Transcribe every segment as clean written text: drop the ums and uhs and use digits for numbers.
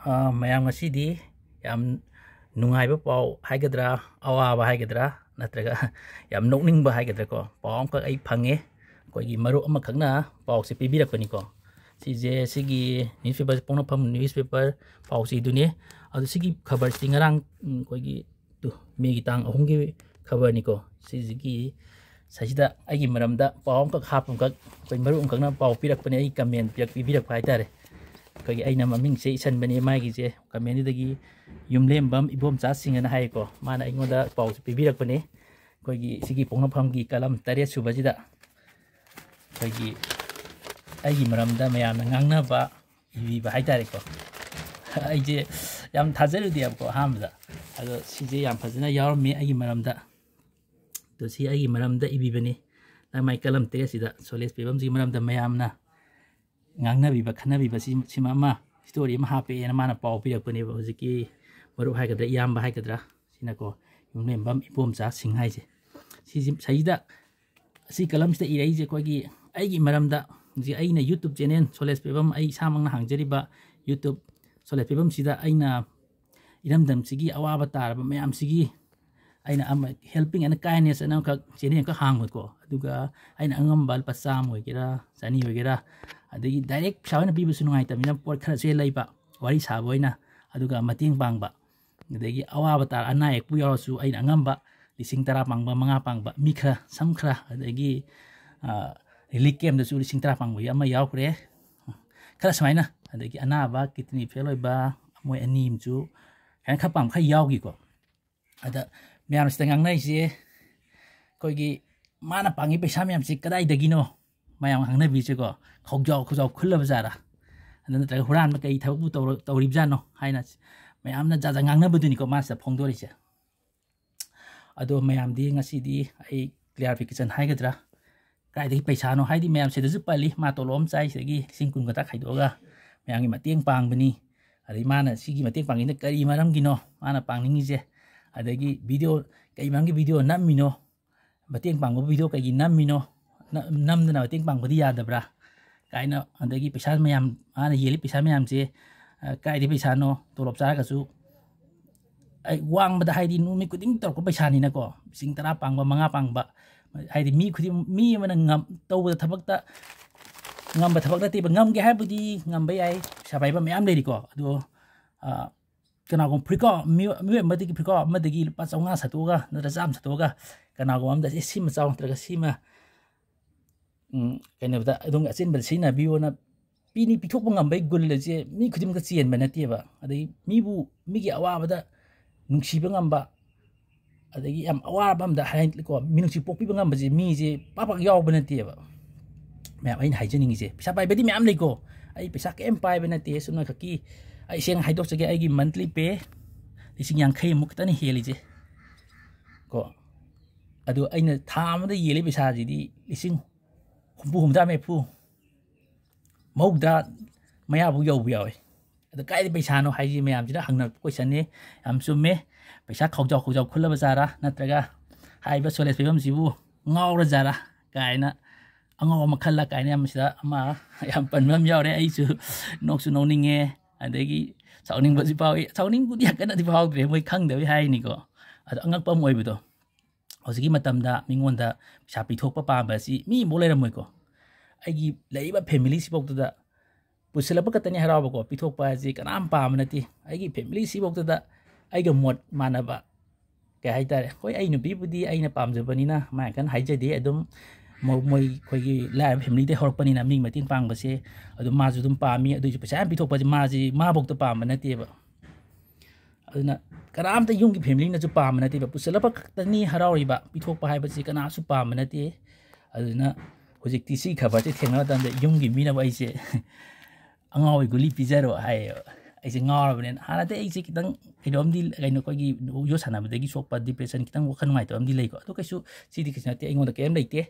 ꯃꯌꯥꯝ ꯉꯁꯤꯗꯤ ꯌꯥꯝ ꯅꯨꯡꯉꯥꯏꯕ ꯄꯥꯎ ꯍꯥꯏꯒꯗ꯭ꯔꯥ ꯑꯋꯥꯕ ꯍꯥꯏꯒꯗ꯭ꯔꯥ ꯅꯠꯇ꯭ꯔꯒ ꯌꯥꯝ ꯅꯣꯛꯅꯤꯡꯕ ꯍꯥꯏꯒꯗ꯭ꯔꯥꯀꯣ ꯄꯥꯎ ꯑꯃꯈꯛ ꯑꯩ ꯐꯪꯉꯦ ꯑꯩꯈꯣꯏꯒꯤ ꯃꯔꯨꯞ ꯑꯃꯈꯛꯅ ꯄꯥꯎꯁꯦ ꯄꯤꯕꯤꯔꯛꯄꯅꯤꯀꯣ ꯁꯤꯁꯦ ꯁꯤꯒꯤ ꯅ꯭ꯌꯨꯁꯄꯦꯄꯔ ꯄꯣꯛꯅꯐꯝ ꯅ꯭ꯌꯨꯁꯄꯦꯄꯔ ꯄꯥꯎꯆꯦꯗꯨꯅꯤ ꯑꯗꯨ ꯁꯤꯒꯤ ꯈꯕꯔꯁꯤ ꯉꯔꯥꯡ ꯑꯩꯈꯣꯏꯒꯤ ꯃꯦꯒꯤ ꯇꯥꯡ 3ꯒꯤ ꯈꯕꯔꯅꯤꯀꯣ ꯁꯤꯁꯤꯒꯤ ꯁꯤꯗ ꯑꯩꯒꯤ ꯃꯔꯝꯗ ꯄꯥꯎ ꯑꯃꯈꯛ ꯍꯥꯞꯄꯈꯛ ꯑꯩꯈꯣꯏ ꯃꯔꯨꯞ ꯑꯃꯈꯛꯅ ꯄꯥꯎ ꯄꯤꯔꯛꯄꯅꯦ ꯑꯩ ꯀꯃꯦꯟ ꯄꯤꯕꯤꯔꯛꯄ ꯍꯥꯏꯇꯥꯔꯦ ꯑꯩꯈꯣꯏꯒꯤ ꯑꯩꯅ ꯃꯃꯤꯡꯁꯦ ꯏꯁꯟꯕꯅꯦ ꯃꯥꯒꯤꯁꯦ ꯀꯃꯦꯟꯗꯨꯗꯒꯤ ꯌꯨꯝꯂꯦꯝꯕꯝ ꯏꯕꯣꯝꯆꯥꯁꯤꯡꯅ ꯍꯥꯏꯀꯣ ꯃꯥꯅ ꯑꯩꯉꯣꯟꯗ ꯄꯥꯎꯁꯦ ꯄꯤꯕꯤꯔꯛꯄꯅꯦ ꯑꯩꯈꯣꯏꯒꯤ ꯁꯤꯒꯤ ꯄꯣꯛꯅꯐꯝꯒꯤ ꯀꯂꯝ 7 ꯁꯨꯕꯁꯤꯗ ꯑꯩꯈꯣꯏꯒꯤ ꯑꯩꯒꯤ ꯃꯔꯝꯗ ꯃꯌꯥꯝꯅ ꯉꯥꯡꯅꯕ ꯏꯕꯤꯕ ꯍꯥꯏꯇꯥꯔꯦꯀꯣ ꯑꯩꯁꯦ ꯌꯥꯝ ꯊꯥꯖꯔꯨꯗꯦꯕꯀꯣ ꯑꯍꯥꯟꯕꯗ ꯑꯗꯣ ꯁꯤꯁꯦ ꯌꯥꯝ ꯐꯖꯅ ꯌꯥꯎꯔꯝꯃꯤ ꯑꯩꯒꯤ ꯃꯔꯝꯗ ꯑꯗꯣ ꯁꯤ ꯑꯩꯒꯤ ꯃꯔꯝꯗ ꯏꯕꯤꯕꯅꯤ ꯃꯥꯏ ꯀꯂꯝ 7ꯁꯤꯗ ꯁꯣꯂꯦꯁ ꯄꯦꯕꯝꯁꯤꯒꯤ ꯃꯔꯝꯗ ꯃꯌꯥꯝꯅ ꯉꯥꯡꯅꯕꯤꯕ ꯈꯟꯅꯕꯤꯕ ꯁꯤꯃ ꯑꯃ ꯁ꯭ꯇꯣꯔꯤ ꯑꯃ ꯍꯥꯞꯄꯦꯅ ꯃꯥꯅ ꯄꯥꯎ ꯄꯤꯔꯛꯄꯅꯦꯕ ꯍꯧꯖꯤꯛꯀꯤ ꯃꯔꯨꯞ ꯍꯥꯏꯒꯗ꯭ꯔꯥ ꯏꯌꯥꯝꯕ ꯍꯥꯏꯒꯗ꯭ꯔꯥ ꯁꯤꯅꯀꯣ ꯌꯨꯝꯂꯦꯝꯕꯝ ꯏꯕꯣꯝꯆꯥꯁꯤꯡ ꯍꯥꯏꯁꯦ ꯁꯤꯗ ꯑꯁꯤ ꯀꯂꯝꯁꯤꯗ ꯏꯔꯛꯏꯁꯦ ꯑꯩꯈꯣꯏꯒꯤ ꯑꯩꯒꯤ ꯃꯔꯝꯗ ꯍꯧꯖꯤꯛ ꯑꯩꯅ ꯌꯨꯇꯨꯕ ꯆꯦꯅꯦꯜ ꯁꯣꯂꯦꯁ ꯄꯦꯕꯝ ꯑꯩ ꯏꯁꯥꯃꯛꯅ ꯍꯥꯡꯖꯔꯤꯕ ꯌꯨꯇꯨꯕ ꯁꯣꯂꯦꯁ ꯄꯦꯕꯝꯁꯤꯗ ꯑꯩꯅ ꯏꯔꯝꯗꯝꯁꯤꯒꯤ ꯑꯋꯥꯕ ꯇꯥꯔꯕ ꯃꯌꯥꯝꯁꯤꯒꯤ ꯑꯩꯅ ꯑꯃ ꯍꯦꯜꯄꯤꯡ ꯑꯦꯟ ꯀꯥꯏꯟꯅꯦꯁ ꯑꯅ ꯑꯃꯈꯛ ꯆꯦꯅꯦꯜ ꯑꯃꯈꯛ ꯍꯥꯡꯕꯀꯣ ꯑꯗꯨꯒ ꯑꯩꯅ ꯑꯉꯝꯕ ꯂꯨꯄꯥ 100 ꯑꯣꯏꯒꯦꯔꯥ 200 ꯑꯣꯏꯒꯦꯔꯥ ꯑꯗꯒꯤ ꯗꯥꯏꯔꯦꯛ ꯄꯩꯁꯥ ꯑꯣꯏꯅ ꯄꯤꯕꯁꯨ ꯅꯨꯡꯉꯥꯏꯇꯕꯅꯤꯅ ꯄꯣꯠ ꯈꯔꯁꯨ ꯂꯩꯕ ꯋꯥꯔꯤ ꯁꯥꯕ ꯑꯣꯏꯅ ꯑꯗꯨꯒ ꯃꯇꯦꯡ ꯄꯥꯡꯕ ꯑꯗꯒꯤ ꯑꯋꯥꯕ ꯇꯥꯔ ꯑꯅꯥ ꯑꯌꯦꯛꯄꯨ ꯌꯥꯎꯔꯁꯨ ꯑꯩꯅ ꯑꯉꯝꯕ 10,000 ꯄꯥꯡꯕ 5 ꯄꯥꯡꯕ ꯃꯤ ꯈꯔ ꯁꯝ ꯈꯔ ꯑꯗꯒꯤ ꯔꯤꯂꯤꯐ ꯀꯦꯝꯗꯁꯨ 10,000 ꯄꯥꯡꯕ ꯑꯃ ꯌꯥꯎꯈ꯭ꯔꯦ ꯈꯔ ꯁꯨꯃꯥꯏꯅ ꯑꯗꯒꯤ ꯑꯅꯥꯕ ꯀꯤꯗꯅꯤ ꯐꯦꯜ ꯑꯣꯏꯕ ꯃꯣꯏ 2 ꯑꯃꯁꯨ ꯈꯔ ꯄꯥꯡꯕ ꯈꯔ ꯌꯥꯎꯈꯤꯀꯣ ꯑꯗ ꯃꯌꯥꯝꯁꯤꯗ ꯉꯥꯡꯅꯔꯤꯁꯦ ꯑꯩꯈꯣꯏꯒꯤ ꯃꯥꯅ ꯄꯥꯡꯉꯤ ꯄꯩꯁꯥ ꯃꯌꯥꯝꯁꯤ ꯀꯗꯥꯏꯗꯒꯤꯅꯣ ꯃꯌꯥꯝ ꯉꯥꯡꯅꯕꯤꯁꯦꯀꯣ ꯈꯧꯖꯥꯎ ꯈꯨꯜꯂꯕꯖꯥꯔꯥ ꯑꯗꯨ ꯅꯠꯇ꯭ꯔꯒ ꯍꯨꯔꯥꯟꯕ ꯀꯩ ꯊꯕꯛꯄꯨ ꯇꯧꯔꯤꯕꯖꯥꯠꯅꯣ ꯍꯥꯏꯅ ꯃꯌꯥꯝꯅ ꯖꯥꯖ ꯉꯥꯡꯅꯕꯗꯨꯅꯤꯀꯣ ꯃꯥꯁꯤꯗ ꯐꯣꯡꯗꯣꯔꯤꯁꯦ ꯑꯗꯣ ꯃꯌꯥꯝꯗꯤ ꯉꯁꯤꯗꯤ ꯑꯩ ꯀ꯭ꯂꯤꯌꯥꯔꯐꯤꯀꯦꯁꯟ ꯍꯥꯏꯒꯗ꯭ꯔꯥ ꯀꯥꯏꯗꯒꯤ ꯄꯩꯁꯥꯅꯣ ꯍꯥꯏꯗꯤ ꯃꯌꯥꯝ ꯁꯤꯗꯁꯨ ꯄꯜꯂꯤ ꯃꯥ ꯇꯣꯂꯣꯞ ꯑꯃ ꯆꯥꯏ ꯁꯤꯗꯒꯤ 10,000 ꯈꯛꯇ ꯈꯥꯏꯗꯣꯛꯑꯒ ꯃꯌꯥꯝꯒꯤ ꯃꯇꯦꯡ ꯄꯥꯡꯕꯅꯤ ꯑꯗꯩ ꯃꯥꯅ ꯁꯤꯒꯤ ꯃꯇꯦꯡ ꯄꯥꯡꯉꯤꯅ ꯀꯔꯤ ꯃꯔꯝꯒꯤꯅꯣ ꯃꯥꯅ ꯄꯥꯡꯅꯤꯡꯉꯤꯁꯦ ꯑꯗꯒꯤ ꯚꯤꯗꯤꯑꯣ ꯀꯩ ꯃꯔꯝꯒꯤ ꯚꯤꯗꯤꯑꯣ ꯅꯝꯃꯤꯅꯣ ꯃꯇꯦꯡ ꯄꯥꯡꯕ ꯚꯤꯗꯤꯑꯣ ꯀꯩꯒꯤ ꯅꯝꯃꯤꯅꯣ ꯅꯝꯗꯅ ꯃꯇꯦꯡ ꯄꯥꯡꯕꯗꯤ ꯌꯥꯗꯕ꯭ꯔꯥ ꯀꯥꯏꯅ ꯑꯗꯒꯤ ꯄꯩꯁꯥ ꯃꯌꯥꯝ ꯃꯥꯅ ꯌꯦꯜꯂꯤ ꯄꯩꯁా ꯃꯌꯥꯝꯁꯦ ꯀꯥꯏꯗꯒꯤ ꯄꯩꯁꯥꯅꯣ ꯇꯣꯂꯣꯞ ꯆꯥꯔꯒꯁꯨ ꯑꯩ ꯋꯥꯡꯕꯗ ꯍꯥꯏꯗꯤ ꯅꯨꯃꯤꯠ ꯈꯨꯗꯤꯡ ꯇꯧꯔꯛꯄ ꯄꯩꯁꯥꯅꯤꯅꯀꯣ 10,000 ꯄꯥꯡꯕ 5 ꯄꯥꯡꯕ ꯍꯥꯏꯗꯤ ꯃꯤ ꯑꯃꯅ ꯇꯧꯕ ꯊꯕꯛꯇ ꯉꯝꯕ ꯊꯕꯛ ꯅꯠꯇꯦꯕ ꯉꯝꯒꯦ ꯍꯥꯏꯕꯗꯤ ꯉꯝꯕ ꯌꯥꯏ ꯄꯩꯁꯥ ꯄꯥꯏꯕ ꯃꯌꯥꯝ ꯂꯩꯔꯤꯀꯣ ꯑꯗꯣ ꯀꯅꯥꯒꯨꯝꯕ ꯐ꯭ꯔꯤꯀꯣ ꯃꯤꯑꯣꯏ ꯑꯃꯗꯒꯤ ꯐ꯭ꯔꯤꯀꯣ ꯑꯃꯗꯒꯤ ꯂꯨꯄꯥ 500 ꯁꯠꯇꯣꯛꯑꯒ ꯅꯠꯇ꯭ꯔꯒ 100 ꯁꯠꯇꯣꯛꯑꯒ ꯀꯅꯥꯒꯨꯝꯕ ꯑꯃꯗ ꯁꯤꯃ ꯆꯥꯎ ꯅꯠꯇ꯭ꯔꯒ ꯁꯤꯃ ꯀꯩꯅꯣꯗ ꯑꯗꯣꯝꯒꯤ ꯑꯆꯤꯟꯕꯗ ꯁꯤꯖꯤꯟꯅꯕꯤꯌꯣꯅ ꯄꯤꯊꯣꯛꯄ ꯉꯝꯕꯒꯤ ꯒꯨꯜ ꯑꯁꯦ ꯃꯤ ꯈꯨꯗꯤꯡꯃꯛꯇ ꯆꯦꯟꯕ ꯅꯠꯇꯦꯕ ꯑꯗꯒꯤ ꯃꯤꯒꯤ ꯑꯋꯥꯕꯗ ꯅꯨꯡꯁꯤꯕ ꯉꯝꯕ ꯑꯗꯒꯤ ꯌꯥꯝ ꯑꯋꯥꯕ ꯑꯃꯗ ꯍꯥꯏꯀꯣ ꯃꯤꯅꯨꯡꯁꯤ ꯄꯣꯛꯄꯤꯕ ꯉꯝꯕꯁꯦ ꯃꯤꯁꯦ ꯄꯥꯛ ꯌꯥꯎꯕ ꯅꯠꯇꯦꯕ ꯃꯌꯥꯝ ꯑꯩꯅ ꯍꯥꯏꯖꯅꯤꯡꯉꯤꯁꯦ ꯄꯩꯁꯥ ꯄꯥꯏꯕꯗꯤ ꯃꯌꯥꯝ ꯂꯩꯀꯣ ꯑꯩ ꯄꯩꯁꯥ ꯀꯩꯝ ꯄꯥꯏꯕ ꯅꯠꯇꯦ ꯆꯨꯝꯅ ꯈꯛꯀꯤ ꯑꯩ ꯁꯦꯡꯅ ꯍꯥꯏꯗꯣꯛꯆꯒꯦ ꯑꯩꯒꯤ ꯃꯟꯊꯂꯤ ꯄꯦ 50,000 ꯈꯛꯇꯅꯤ ꯍꯦꯜꯂꯤꯁꯦ ꯀꯣ ꯑꯗꯣ ꯑꯩꯅ ꯊꯥ ꯑꯃꯗ ꯌꯦꯜꯂꯤ ꯄꯩꯁꯥꯁꯤꯗꯤ 50,000 60 ꯃꯌꯥꯕꯨ ꯌꯧꯕ ꯌꯥꯎꯋꯤ ꯑꯗꯣ ꯀꯥꯏꯗ ꯄꯩꯁꯥꯅꯣ ꯍꯥꯏꯁꯤ ꯃꯌꯥꯝꯁꯤꯅ ꯍꯪꯅꯔꯛꯄ ꯀꯣꯏꯁꯟꯅꯤ ꯌꯥꯝ ꯆꯨꯝꯃꯦ ꯄꯩꯁꯥ ꯈꯧꯖꯥꯎ ꯈꯨꯜꯂꯕ ꯖꯥꯔꯥ ꯅꯠꯇ꯭ꯔꯒ ꯍꯥꯏꯔꯤꯕ ꯁꯣꯂꯦꯁ ꯄꯦꯕꯝꯁꯤꯕꯨ ꯉꯥꯎꯔꯖꯥꯔꯥ ꯀꯥꯏꯅ ꯑꯉꯥꯎ ꯃꯈꯜꯂ ꯀꯥꯏꯅ ꯃꯁꯤꯗ ꯑꯃ ꯌꯥꯝ ꯄꯟꯕ ꯑꯃ ꯌꯥꯎꯔꯦ ꯑꯩꯁꯨ ꯅꯣꯛꯁꯨ ꯅꯣꯛꯅꯤꯡꯉꯦ ꯑꯗꯒꯤ ꯁꯥꯎꯅꯤꯡꯕꯁꯨ ꯐꯥꯎꯏ ꯁꯥꯎꯅꯤꯡꯕꯨꯗꯤ ꯌꯥꯝ ꯀꯟꯅꯗꯤ ꯐꯥꯎꯗ꯭ꯔꯦ ꯃꯣꯏ ꯈꯪꯗꯕꯩ ꯍꯥꯏꯔꯤꯅꯤꯀꯣ ꯑꯗꯣ ꯑꯉꯛꯄ ꯑꯃ ꯑꯣꯏꯕꯗꯣ ꯍꯧꯖꯤꯛꯀꯤ ꯃꯇꯝꯗ ꯃꯤꯉꯣꯟꯗ ꯄꯩꯁꯥ ꯄꯤꯊꯣꯛꯄ ꯄꯥꯝꯕ ꯑꯁꯤ ꯃꯤ ꯑꯃꯐꯥꯎ ꯂꯩꯔꯝꯃꯣꯏꯀꯣ ꯑꯩꯒꯤ ꯂꯩꯔꯤꯕ ꯐꯦꯃꯤꯂꯤꯁꯤꯐꯥꯎꯇꯗ ꯄꯨꯁꯤꯜꯂꯛꯄ ꯈꯛꯇꯅꯤ ꯍꯔꯥꯎꯕꯀꯣ ꯄꯤꯊꯣꯛꯄ ꯍꯥꯏꯁꯤ ꯀꯅꯥꯝ ꯄꯥꯝꯕ ꯅꯠꯇꯦ ꯑꯩꯒꯤ ꯐꯦꯃꯤꯂꯤꯁꯤꯐꯥꯎꯇꯗ ꯑꯩꯒ ꯃꯣꯠ ꯃꯥꯟꯅꯕ ꯀꯩ ꯍꯥꯏꯇꯥꯔꯦ ꯍꯣꯏ ꯑꯩ ꯅꯨꯄꯤꯕꯨꯗꯤ ꯑꯩꯅ ꯄꯥꯝꯖꯕꯅꯤꯅ ꯃꯥꯏ ꯀꯟꯅ ꯍꯥꯏꯖꯗꯦ ꯑꯗꯨꯝ ꯃꯣꯏ ꯑꯩꯈꯣꯏꯒꯤ ꯂꯥꯏꯔꯕ ꯐꯦꯃꯤꯂꯤꯗꯩ ꯍꯧꯔꯛꯄꯅꯤꯅ ꯃꯤꯒꯤ ꯃꯇꯦꯡ ꯄꯥꯡꯕꯁꯦ ꯑꯗꯨꯝ ꯃꯥꯁꯨ ꯑꯗꯨꯝ ꯄꯥꯝꯃꯤ ꯑꯗꯨꯏꯁꯨ ꯄꯩꯁꯥ ꯌꯥꯝ ꯄꯤꯊꯣꯛꯄꯁꯦ ꯃꯥꯐꯥꯎꯇ ꯄꯥꯝꯕ ꯅꯠꯇꯦꯕ ꯑꯗꯨꯅ ꯀꯅꯥꯝꯇ ꯌꯨꯝꯒꯤ ꯐꯦꯃꯤꯂꯤꯅꯁꯨ ꯄꯥꯝꯕ ꯅꯠꯇꯦꯕ ꯄꯨꯁꯤꯜꯂꯛꯄ ꯈꯛꯇꯅꯤ ꯍꯔꯥꯎꯔꯤꯕ ꯄꯤꯊꯣꯛꯄ ꯍꯥꯏꯕꯁꯤ ꯀꯅꯥꯁꯨ ꯄꯥꯝꯕ ꯅꯠꯇꯦ ꯑꯗꯨꯅ ꯍꯧꯖꯤꯛꯇꯤ ꯁꯤ ꯈꯕꯔꯁꯦ ꯊꯦꯡꯅꯕ ꯃꯇꯝꯗ ꯌꯨꯝꯒꯤ ꯃꯤꯅꯕ ꯑꯩꯁꯦ ꯑꯉꯥꯎꯕ ꯒꯨꯂꯤ ꯄꯤꯖꯔꯣ ꯍꯥꯏꯌꯦꯕ ꯑꯩꯁꯦ ꯉꯥꯎꯔꯕꯅꯤꯅ ꯍꯥꯟꯅꯗꯤ ꯑꯩꯁꯦ ꯈꯤꯇꯪ ꯀꯩꯅꯣꯝꯗꯤ ꯑꯩꯈꯣꯏꯒꯤ ꯌꯣꯠ ꯁꯥꯟꯅꯕꯗꯒꯤ ꯁꯣꯛꯄ ꯗꯤꯄ꯭ꯔꯦꯁꯟ ꯈꯤꯇꯪ ꯋꯥꯈꯜ ꯅꯨꯡꯉꯥꯏꯇꯕ ꯑꯃꯗꯤ ꯂꯩꯀꯣ ꯑꯗꯨ ꯁꯤꯗꯤ ꯀꯩꯁꯨ ꯅꯠꯇꯦ ꯑꯩꯉꯣꯟꯗ ꯀꯔꯤꯝ ꯂꯩꯇꯦ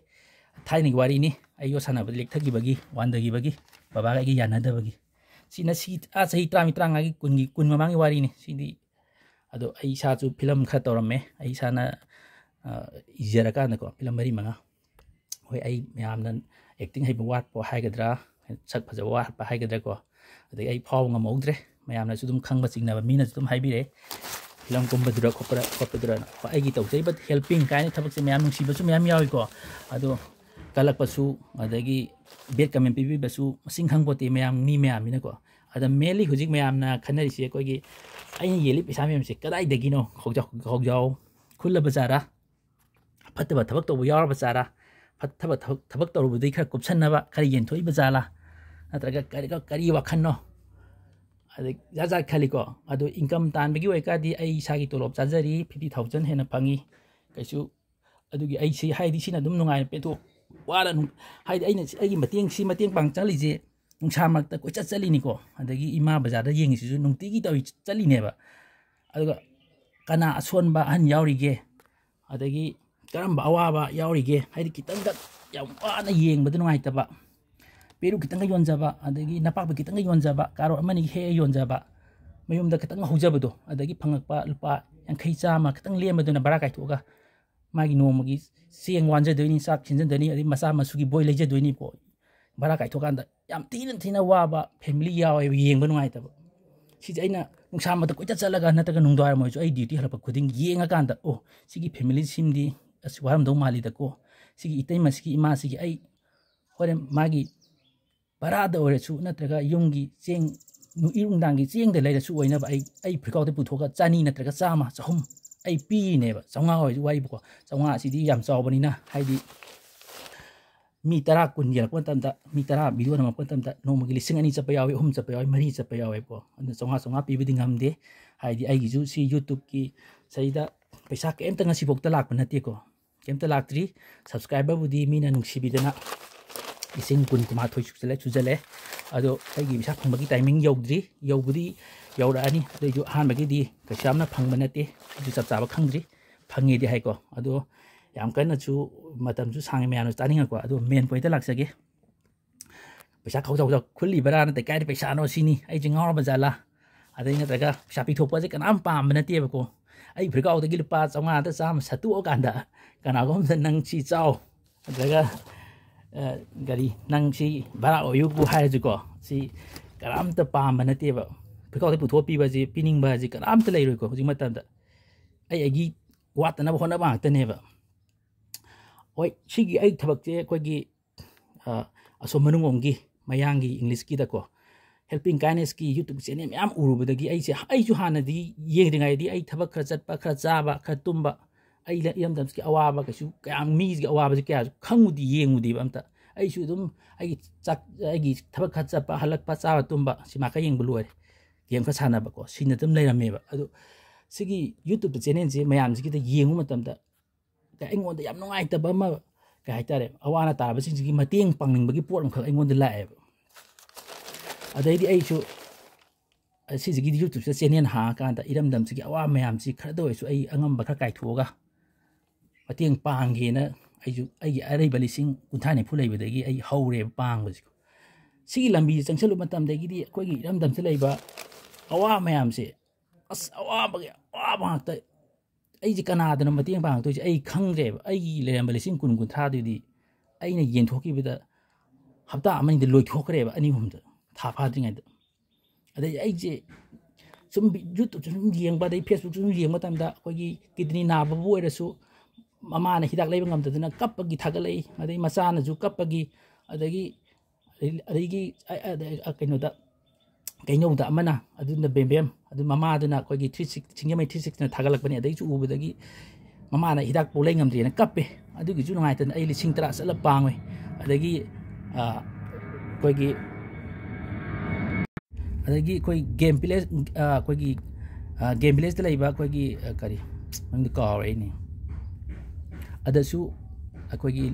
ꯊꯥꯏꯅꯒꯤ ꯋꯥꯔꯤꯅꯤ ꯑꯩ ꯌꯣꯠ ꯁꯥꯟꯅꯕꯗ ꯂꯦꯛꯊꯈꯤꯕꯒꯤ ꯋꯥꯟꯊꯈꯤꯕꯒꯤ ꯕꯕꯥꯒ ꯑꯩꯒ ꯌꯥꯅꯗꯕꯒꯤ ꯆꯍꯤ 30-35ꯒꯤ 10 ꯃꯃꯥꯡꯒꯤ ꯋꯥꯔꯤꯅꯤ ꯁꯤꯗꯤ ꯑꯗꯣ ꯑꯩ ꯏꯁꯥꯁꯨ ꯐꯤꯂꯝ ꯈꯔ ꯇꯧꯔꯝꯃꯦ ꯑꯩ ꯏꯁꯥꯅ ꯏꯖꯔꯀꯥꯟꯗꯀꯣ ꯐꯤꯂꯝ 4-5 ꯍꯣꯏ ꯑꯩ ꯃꯌꯥꯝꯅ ꯑꯦꯛꯇꯤꯡ ꯍꯩꯕ ꯋꯥꯠꯄ ꯍꯥꯏꯒꯗ꯭ꯔꯥ ꯁꯛ ꯐꯖꯕ ꯋꯥꯠꯄ ꯍꯥꯏꯒꯗ꯭ꯔꯥꯀꯣ ꯑꯗꯒꯤ ꯑꯩ ꯐꯥꯎꯕ ꯉꯝꯍꯧꯗ꯭ꯔꯦ ꯃꯌꯥꯝꯅꯁꯨ ꯑꯗꯨꯝ ꯈꯪꯕ ꯆꯤꯡꯅꯕ ꯃꯤꯅꯁꯨ ꯑꯗꯨꯝ ꯍꯥꯏꯕꯤꯔꯛꯑꯦ ꯐꯤꯂꯝ ꯀꯨꯝꯕꯗꯨꯔ ꯈꯣꯠꯄꯗꯨꯔꯅ ꯑꯩꯒꯤ ꯇꯧꯖꯔꯤꯕ ꯍꯦꯜꯄꯤꯡ ꯀꯥꯏꯅ ꯊꯕꯛꯁꯦ ꯃꯌꯥꯝ ꯅꯨꯡꯁꯤꯕꯁꯨ ꯃꯌꯥꯝ ꯌꯥꯎꯏꯀꯣ ꯑꯗꯣ ꯀꯜꯂꯛꯄꯁꯨ ꯑꯗꯒꯤ ꯕꯦꯠ ꯀꯃꯦꯟ ꯄꯤꯕꯤꯕꯁꯨ ꯃꯁꯤꯡ ꯈꯪꯄꯣꯠꯇꯦ ꯃꯤ ꯃꯌꯥꯝꯅꯤꯅꯀꯣ ꯑꯗ ꯃꯦꯟꯂꯤ ꯍꯧꯖꯤꯛ ꯃꯌꯥꯝꯅ ꯈꯟꯅꯔꯤꯁꯦ ꯑꯩꯈꯣꯏꯒꯤ ꯑꯩꯅ ꯌꯦꯜꯂꯤ ꯄꯩꯁꯥ ꯃꯌꯥꯝꯁꯦ ꯀꯗꯥꯏꯗꯒꯤꯅꯣ ꯈꯧꯖꯥꯎ ꯈꯨꯜꯂꯕ ꯖꯥꯔꯥ ꯐꯠꯇꯕ ꯊꯕꯛ ꯇꯧꯕ ꯌꯥꯎꯔꯕ ꯖꯥꯔꯥ ꯐꯠꯇꯕ ꯊꯕꯛ ꯇꯧꯔꯨꯕꯗꯒꯤ ꯈꯔ ꯀꯨꯞꯁꯟꯅꯕ ꯈꯔ ꯌꯦꯟꯊꯣꯛꯏꯕ ꯖꯥꯠꯂꯥ ꯅꯠꯇ꯭ꯔꯒ ꯀꯔꯤ ꯋꯥꯈꯜꯅꯣ ꯑꯗꯩ ꯖꯥꯠ ꯈꯜꯂꯤꯀꯣ ꯑꯗꯣ ꯏꯟꯀꯝ ꯇꯥꯟꯕꯒꯤ ꯑꯣꯏꯇꯥꯔꯗꯤ ꯑꯩ ꯏꯁꯥꯒꯤ ꯇꯣꯂꯣꯞ ꯆꯥꯖꯔꯤ 50,000 ꯍꯦꯟꯅ ꯐꯪꯉꯤ ꯀꯩꯁꯨ ꯑꯗꯨꯒꯤ ꯑꯩꯁꯤ ꯍꯥꯏꯗꯤ ꯁꯤꯅ ꯑꯗꯨꯝ ꯅꯨꯡꯉꯥꯏꯅ ꯄꯦꯟꯊꯣꯛ ꯋꯥꯔ ꯍꯥꯏꯗꯤ ꯑꯩꯒꯤ ꯃꯇꯦꯡ ꯄꯥꯡ ꯆꯠꯂꯤꯁꯦ ꯅꯨꯡꯁꯥ ꯃꯔꯛꯇ ꯀꯣꯏꯆꯠ ꯆꯠꯂꯤꯅꯤꯀꯣ ꯑꯗꯒꯤ ꯏꯃꯥ ꯕꯖꯥꯔꯗ ꯌꯦꯡꯉꯤꯁꯤꯁꯨ ꯅꯨꯡꯇꯤꯒꯤ ꯆꯠꯂꯤꯅꯦꯕ ꯑꯗꯨꯒ ꯀꯅꯥ ꯑꯁꯣꯟꯕ ꯑꯍꯟ ꯌꯥꯎꯔꯤꯒꯦ ꯑꯗꯒꯤ ꯀꯔꯝꯕ ꯑꯋꯥꯕ ꯌꯥꯎꯔꯤꯒꯦ ꯍꯥꯏꯗꯤ ꯈꯤꯇꯪꯒ ꯌꯥꯝ ꯋꯥꯅ ꯌꯦꯡꯕꯗ ꯅꯨꯡꯉꯥꯏꯇꯕ ꯄꯦꯔꯨꯛ ꯈꯤꯇꯪꯒ ꯌꯣꯟꯖꯕ ꯑꯗꯒꯤ ꯅꯄꯥꯛꯄꯤ ꯈꯤꯇꯪꯒ ꯌꯣꯟꯖꯕ ꯀꯥꯔꯣꯠ ꯑꯃꯅꯤ ꯍꯦꯛꯑ ꯌꯣꯟꯖꯕ ꯃꯌꯨꯝꯗ ꯈꯤꯇꯪ ꯍꯧꯖꯕꯗꯣ ꯑꯗꯒꯤ ꯐꯪꯉꯛꯄ ꯂꯨꯄꯥ 50 100 ꯈꯤꯇꯪ ꯂꯦꯝꯕꯗꯨꯅ ꯚꯔꯥ ꯀꯥꯏꯊꯣꯛꯑꯒ ꯃꯥꯒꯤ ꯅꯣꯡꯃꯒꯤ ꯆꯦꯡ ꯋꯥꯟꯖꯗꯣꯏꯅꯤ ꯆꯥꯛ ꯊꯤꯟꯖꯗꯣꯏꯅꯤ ꯑꯗꯩ ꯃꯆꯥ ꯃꯁꯨꯒꯤ ꯕꯣꯏ ꯂꯩꯖꯗꯣꯏꯅꯤꯀꯣ ꯚꯔꯥ ꯀꯥꯏꯊꯣꯛꯀꯥꯟꯗ ꯌꯥꯝ ꯊꯤꯅ ꯋꯥꯕ ꯐꯦꯃꯤꯂꯤ ꯌꯥꯎꯋꯦꯕ ꯌꯦꯡꯕ ꯅꯨꯡꯉꯥꯏꯇꯕ ꯁꯤꯁꯦ ꯑꯩꯅ ꯅꯨꯡꯁꯥ ꯃꯔꯛꯇ ꯀꯣꯏꯆꯠ ꯆꯠꯂꯒ ꯅꯠꯇ꯭ꯔꯒ ꯅꯨꯡꯗꯥꯡꯋꯥꯏꯔꯝ ꯑꯣꯏꯔꯁꯨ ꯑꯩ ꯗ꯭ꯌꯨꯇꯤ ꯍꯜꯂꯛꯄ ꯈꯨꯗꯤꯡ ꯌꯦꯡꯉꯀꯥꯟꯗ ꯑꯣ ꯁꯤꯒꯤ ꯐꯦꯃꯤꯂꯤꯁꯤꯝꯗꯤ ꯑꯁ ꯋꯥꯔꯝꯗꯧ ꯃꯥꯜꯂꯤꯗꯀꯣ ꯁꯤꯒꯤ ꯏꯇꯩꯃꯁꯤꯒꯤ ꯏꯃꯥꯁꯤꯒꯤ ꯑꯩ ꯍꯣꯔꯦꯟ ꯃꯥꯒꯤ ꯚꯔꯥꯗ ꯑꯣꯏꯔꯁꯨ ꯅꯠꯇ꯭ꯔꯒ ꯌꯨꯝꯒꯤ ꯆꯦꯡ ꯅꯨꯡꯗꯥꯡꯒꯤ ꯆꯦꯡꯗ ꯂꯩꯔꯁꯨ ꯑꯣꯏꯅꯕ ꯑꯩ ꯐꯤꯔꯀꯥꯎꯗ ꯄꯨꯊꯣꯛꯑꯒ 100 ꯅꯠꯇ꯭ꯔꯒ 100 100 ꯑꯩ ꯄꯤꯔꯤꯅꯦꯕ 150 ꯑꯣꯏꯔꯁꯨ ꯋꯥꯔꯤꯕꯀꯣ 150 ꯑꯁꯤꯗꯤ ꯌꯥꯝ ꯆꯥꯎꯕꯅꯤꯅ ꯍꯥꯏꯗꯤ ꯃꯤ 10 10 ꯌꯦꯜꯂꯛꯄ ꯃꯇꯝꯗ ꯃꯤ 10 ꯚꯤꯗꯤꯑꯣ ꯅꯝꯃꯛꯄ ꯃꯇꯝꯗ ꯅꯣꯡꯃꯒꯤ 2,000 ꯆꯠꯄ ꯌꯥꯎꯏ 3 ꯆꯠꯄ ꯌꯥꯎꯏ 4 ꯆꯠꯄ ꯌꯥꯎꯏꯀꯣ ꯑꯗꯨꯅ 150 ꯄꯤꯕꯗꯤ ꯉꯝꯗꯦ ꯍꯥꯏꯗꯤ ꯑꯩꯒꯤꯁꯨ ꯁꯤ ꯌꯨꯇꯨꯕꯀꯤ ꯁꯤꯗ ꯄꯩꯁꯥ ꯀꯩꯝꯇ ꯉꯁꯤꯐꯥꯎꯗ ꯂꯥꯛꯄ ꯅꯠꯇꯦꯀꯣ ꯀꯩꯝꯇ ꯂꯥꯛꯇ꯭ꯔꯤ ꯁꯕꯁꯀ꯭ꯔꯥꯏꯕꯔꯕꯨꯗꯤ ꯃꯤꯅ ꯅꯨꯡꯁꯤꯕꯤꯗꯅ 10,19 ꯁꯨꯖꯜꯂꯦ ꯑꯗꯣ ꯑꯩꯒꯤ ꯄꯩꯁꯥ ꯐꯪꯕꯒꯤ ꯇꯥꯏꯃꯤꯡ ꯌꯧꯕꯨꯗꯤ ꯌꯧꯔꯛꯑꯅꯤ ꯑꯗꯨꯏꯁꯨ ꯑꯍꯥꯟꯕꯒꯤꯗꯤ ꯀꯩꯁꯨ ꯌꯥꯝꯅ ꯐꯪꯕ ꯅꯠꯇꯦ ꯑꯩꯁꯨ ꯆꯞ ꯆꯥꯕ ꯈꯪꯗ꯭ꯔꯤ ꯐꯪꯉꯦꯗꯤ ꯍꯥꯏꯀꯣ ꯑꯗꯣ ꯌꯥꯝ ꯀꯟꯅꯁꯨ ꯃꯇꯝꯁꯨ ꯁꯥꯡꯉꯦ ꯃꯌꯥꯝꯅꯁꯨ ꯇꯥꯅꯤꯡꯉꯛꯄ ꯑꯗꯣ ꯃꯦꯟ ꯄꯣꯏꯟꯇ ꯂꯥꯛꯆꯒꯦ ꯄꯩꯁꯥ ꯈꯧꯖꯥꯎ ꯈꯨꯜꯂꯤꯕꯔꯥ ꯅꯠꯇ꯭ꯔꯒ ꯀꯥꯏꯗ ꯄꯩꯁꯥꯅꯣ ꯁꯤꯅꯤ ꯑꯩꯁꯦ ꯉꯥꯎꯔꯕ ꯖꯥꯠꯂꯥ ꯑꯗꯩ ꯅꯠꯇ꯭ꯔꯒ ꯄꯩꯁꯥ ꯄꯤꯊꯣꯛꯄꯁꯦ ꯀꯅꯥꯝ ꯄꯥꯝꯕ ꯅꯠꯇꯦꯕꯀꯣ ꯑꯩ ꯐꯤꯔꯀꯥꯎꯗꯒꯤ ꯂꯨꯄꯥ 150 100 ꯁꯠꯇꯣꯛꯑꯀꯥꯟꯗ ꯀꯅꯥꯒꯨꯝꯕꯗ ꯅꯪ ꯁꯤ ꯆꯥꯎ ꯅꯠꯇ꯭ꯔꯒ ꯅꯪ ꯁꯤ ꯚꯔꯥ ꯑꯣꯏꯌꯨꯕꯨ ꯍꯥꯏꯔꯁꯨꯀꯣ ꯁꯤ ꯀꯅꯥꯝꯇ ꯄꯥꯝꯕ ꯅꯠꯇꯦꯕ ꯐꯤꯔꯀꯥꯎꯗ ꯄꯨꯊꯣꯛꯑ ꯄꯤꯕꯁꯤ ꯄꯤꯅꯤꯡꯕ ꯍꯥꯏꯁꯤ ꯀꯅꯥꯝꯇ ꯂꯩꯔꯣꯏꯀꯣ ꯍꯧꯖꯤꯛ ꯃꯇꯝꯗ ꯑꯩꯒꯤ ꯋꯥꯠꯇꯅꯕ ꯍꯣꯠꯅꯕ ꯉꯥꯛꯇꯅꯦꯕ ꯍꯣꯏ ꯁꯤꯒꯤ ꯑꯩ ꯊꯕꯛꯁꯦ ꯑꯩꯈꯣꯏꯒꯤ ꯑꯁꯣꯝ ꯃꯅꯨꯡꯂꯣꯝꯒꯤ ꯃꯌꯥꯡꯒꯤ ꯏꯪꯂꯤꯁꯀꯤꯗꯀꯣ ꯍꯦꯜꯄꯤꯡ ꯀꯥꯏꯟꯗꯅꯦꯁꯀꯤ ꯌꯨꯇꯨꯕ ꯆꯦꯅꯦꯜ ꯃꯌꯥꯝ ꯎꯔꯨꯕꯗꯒꯤ ꯑꯩꯁꯨ ꯍꯥꯟꯅꯗꯤ ꯌꯦꯡꯗ꯭ꯔꯤꯉꯩꯗꯤ ꯑꯩ ꯊꯕꯛ ꯈꯔ ꯆꯠꯄ ꯈꯔ ꯆꯥꯕꯈꯔ ꯇꯨꯝꯕ ꯑꯩ ꯏꯔꯝꯗꯝꯁꯤꯒꯤ ꯑꯋꯥꯕ ꯀꯩꯁꯨ ꯃꯤꯒꯤ ꯑꯋꯥꯕꯁꯤ ꯀꯌꯥꯁꯨ ꯌꯦꯡꯉꯨꯗꯦꯕ ꯑꯝꯇ ꯑꯩꯁꯨ ꯑꯗꯨꯝ ꯑꯩꯒꯤ ꯊꯕꯛ ꯈꯔ ꯆꯠꯄ ꯍꯜꯂꯛꯄ ꯆꯥꯕ ꯇꯨꯝꯕ ꯁꯤꯃꯥ ꯈꯔ ꯌꯦꯡꯕ ꯂꯣꯏꯔꯦ ꯒꯦꯝ ꯈꯔ ꯁꯥꯟꯅꯕꯀꯣ ꯁꯤꯅ ꯑꯗꯨꯝ ꯂꯩꯔꯝꯃꯦꯕ ꯑꯗꯣ ꯁꯤꯒꯤ ꯌꯨꯇꯨꯕ ꯆꯦꯅꯦꯜꯁꯦ ꯃꯌꯥꯝꯁꯤꯒꯤꯗ ꯌꯦꯡꯕ ꯃꯇꯝꯗ ꯑꯩꯉꯣꯟꯗ ꯌꯥꯝ ꯅꯨꯡꯉꯥꯏꯇꯕ ꯑꯃ ꯀꯩ ꯍꯥꯏꯇꯥꯔꯦ ꯑꯋꯥ ꯑꯅꯥ ꯇꯥꯔꯕꯁꯤꯡꯁꯤꯒꯤ ꯃꯇꯦꯡ ꯄꯥꯡꯅꯤꯡꯕꯒꯤ ꯄꯣꯠ ꯑꯃꯈꯛ ꯑꯩꯉꯣꯟꯗ ꯂꯥꯛꯑꯦꯕ ꯑꯗꯩꯗꯤ ꯑꯩꯁꯨ ꯁꯤꯁꯤꯒꯤ ꯌꯨꯇꯨꯕꯁꯤꯗ ꯆꯦꯅꯦꯜ ꯍꯥꯡꯉꯀꯥꯟꯗ ꯏꯔꯝꯗꯝꯁꯤꯒꯤ ꯑꯋꯥꯕ ꯃꯌꯥꯝꯁꯤ ꯈꯔꯗ ꯑꯣꯏꯔꯁꯨ ꯑꯩ ꯑꯉꯝꯕ ꯈꯔ ꯀꯥꯏꯊꯣꯛꯑꯒ ꯃꯇꯦꯡ ꯄꯥꯡꯒꯦꯅ ꯑꯩꯁꯨ ꯑꯩꯒꯤ ꯑꯔꯩꯕ 50-90 ꯂꯩꯕꯗꯒꯤ ꯑꯩ ꯍꯧꯔꯦꯕ ꯄꯥꯡꯕꯁꯤꯀꯣ ꯁꯤꯒꯤ ꯂꯝꯕꯤꯁꯦ ꯆꯪꯁꯜꯂꯨꯕ ꯃꯇꯝꯗꯒꯤꯗꯤ ꯑꯩꯈꯣꯏꯒꯤ ꯏꯔꯝꯗꯝꯁꯤꯗ ꯂꯩꯕ ꯑꯋꯥꯕ ꯃꯌꯥꯝꯁꯦ ꯑꯁ ꯑꯋꯥꯕ ꯉꯥꯛꯇ ꯑꯩꯁꯦ ꯀꯅꯥꯗꯅ ꯃꯇꯦꯡ ꯄꯥꯡꯉꯛꯇꯣꯏꯁꯦ ꯑꯩ ꯈꯪꯗ꯭ꯔꯦꯕ ꯑꯩꯒꯤ ꯂꯩꯔꯝꯕ 10,20-30ꯗꯨꯗꯤ ꯑꯩꯅ ꯌꯦꯟꯊꯣꯛꯈꯤꯕꯗ ꯍꯞꯇꯥ ꯑꯃꯅꯤꯗ ꯂꯣꯏꯊꯣꯛꯈ꯭ꯔꯦꯕ 2-3ꯗ ꯊꯥ ꯐꯥꯗ꯭ꯔꯤꯉꯩꯗ ꯑꯗꯩ ꯑꯩꯁꯦ ꯁꯨꯝ ꯌꯨꯇꯨꯕꯁꯨ ꯁꯨꯝ ꯌꯦꯡꯕ ꯑꯗꯩ ꯐꯦꯁꯕꯨꯛꯁꯨ ꯁꯨꯝ ꯌꯦꯡꯕ ꯃꯇꯝꯗ ꯑꯩꯈꯣꯏꯒꯤ ꯀꯤꯗꯅꯤ ꯅꯥꯕꯕꯨ ꯑꯣꯏꯔꯁꯨ ꯃꯃꯥꯅ ꯍꯤꯗꯥꯛ ꯂꯩꯕ ꯉꯝꯗꯗꯅ ꯀꯞꯄꯒꯤ ꯊꯥꯒꯠꯂꯛꯏ ꯑꯗꯩ ꯃꯆꯥꯅꯁꯨ ꯀꯞꯄꯒꯤ ꯑꯗꯒꯤ ꯀꯩꯅꯧꯗ ꯑꯃꯅ ꯑꯗꯨꯅ ꯕꯦꯝꯕꯦꯝ ꯑꯗꯨ ꯃꯃꯥꯗꯨꯅ ꯑꯩꯈꯣꯏꯒꯤ 36 360ꯅ ꯊꯥꯒꯠꯂꯛꯄꯅꯤ ꯑꯗꯩꯁꯨ ꯎꯕꯗꯒꯤ ꯃꯃꯥꯅ ꯍꯤꯗꯥꯛ ꯄꯣꯛ ꯂꯩ ꯉꯝꯗ꯭ꯔꯦꯅ ꯀꯞꯄꯦ ꯑꯗꯨꯒꯤꯁꯨ ꯅꯨꯡꯉꯥꯏꯇꯅ ꯑꯩ 10,000 ꯆꯠꯂ ꯄꯥꯡꯉꯣꯏ ꯑꯗꯒꯤ ꯑꯩꯈꯣꯏ ꯒꯦꯝ ꯚꯤꯂꯦꯖꯇ ꯂꯩꯕ ꯑꯩꯈꯣꯏꯒꯤ ꯃꯃꯤꯡꯗꯣ ꯀꯥꯎꯔꯦ ꯑꯩꯅꯦ ꯑꯗꯁꯨ ꯑꯩꯈꯣꯏꯒꯤ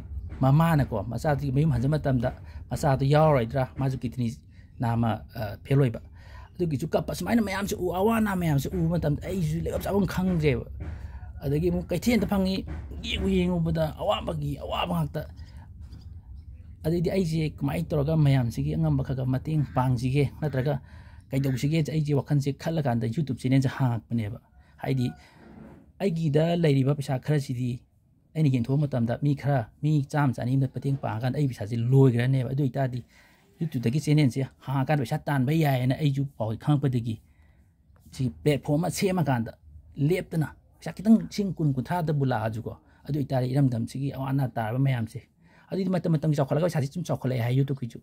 ꯃꯃꯥꯅꯀꯣ ꯃꯆꯥꯗꯨꯒꯤ ꯃꯌꯨꯝ ꯍꯟꯖꯕ ꯃꯇꯝꯗ ꯃꯆꯥꯗꯨ ꯌꯥꯎꯔꯔꯣꯏꯗ꯭ꯔꯥ ꯃꯥꯁꯨ ꯀꯤꯗꯅꯤ ꯅꯥꯝꯃ ꯐꯦꯜ ꯑꯣꯏꯕ ꯑꯗꯨꯒꯤꯁꯨ ꯀꯞꯄ ꯁꯨꯃꯥꯏꯅ ꯃꯌꯥꯝꯁꯦ ꯑꯋꯥ ꯑꯅꯥ ꯃꯌꯥꯝꯁꯦ ꯎꯕ ꯃꯇꯝꯗ ꯑꯩꯁꯨ ꯂꯩꯐꯝ ꯆꯥꯐꯝ ꯈꯪꯗ꯭ꯔꯦꯕ ꯑꯗꯒꯤ ꯑꯃꯨꯛ ꯀꯩꯊꯦꯜꯗ ꯐꯪꯉꯤ ꯌꯦꯡꯉꯨꯕꯗ ꯑꯋꯥꯕ ꯉꯥꯛꯇ ꯑꯗꯩꯗꯤ ꯑꯩꯁꯦ ꯀꯃꯥꯏꯅ ꯇꯧꯔꯒ ꯃꯌꯥꯝꯁꯤꯒꯤ ꯑꯉꯝꯕ ꯈꯔ ꯃꯇꯦꯡ ꯄꯥꯡꯁꯤꯒꯦ ꯅꯠꯇ꯭ꯔꯒ ꯀꯩꯗꯧꯁꯤꯒꯦ ꯑꯩꯁꯦ ꯋꯥꯈꯜꯁꯦ ꯈꯜꯂꯀꯥꯟꯗ ꯌꯨꯇꯨꯕ ꯆꯦꯅꯦꯜꯁꯦ ꯍꯥꯡꯉꯛꯄꯅꯦꯕ ꯍꯥꯏꯗꯤ ꯑꯩꯒꯤꯗ ꯂꯩꯔꯤꯕ ꯄꯩꯁꯥ ꯈꯔꯁꯤꯗꯤ ꯑꯩꯅ ꯌꯦꯡꯊꯣꯛꯄ ꯃꯇꯝꯗ ꯃꯤ 100-100 ꯃꯇꯦꯡ ꯄꯥꯡꯉꯀꯥꯟꯗ ꯑꯩ ꯄꯩꯁꯥꯁꯦ ꯂꯣꯏꯈ꯭ꯔꯅꯦꯕ ꯑꯗꯨ ꯑꯣꯏꯇꯥꯔꯗꯤ ꯌꯨꯇ꯭ꯌꯨꯕꯇꯒꯤ ꯆꯦꯅꯦꯜꯁꯦ ꯍꯥꯡꯉꯀꯥꯟꯗ ꯄꯩꯁꯥ ꯇꯥꯟꯕ ꯌꯥꯏꯌꯦꯅ ꯑꯩꯁꯨ ꯄꯥꯎ ꯈꯪꯉꯛꯄꯗꯒꯤ ꯁꯤ ꯄ꯭ꯂꯦꯠꯐꯣꯝ ꯑꯃ ꯁꯦꯝꯃꯀꯥꯟꯗ ꯂꯦꯞꯇꯅ ꯄꯩꯁꯥ ꯈꯤꯇꯪ ꯂꯤꯁꯤꯡ 10-30ꯗꯕꯨ ꯂꯥꯛꯑꯁꯨꯀꯣ ꯑꯗꯨ ꯑꯣꯏꯇꯥꯔꯗꯤ ꯏꯔꯝꯗꯝꯁꯤꯒꯤ ꯑꯋꯥ ꯑꯅꯥ ꯇꯥꯔꯕ ꯃꯌꯥꯝꯁꯦ ꯑꯗꯨꯗꯤ ꯃꯇꯝꯒꯤ ꯆꯥꯎꯈꯠꯂꯒ ꯄꯩꯁꯥꯁꯤ ꯁꯨꯝ ꯆꯥꯎꯈꯠꯂꯛꯑꯦ ꯍꯥꯏ ꯌꯨꯇ꯭ꯌꯨꯕꯀꯤꯁꯨ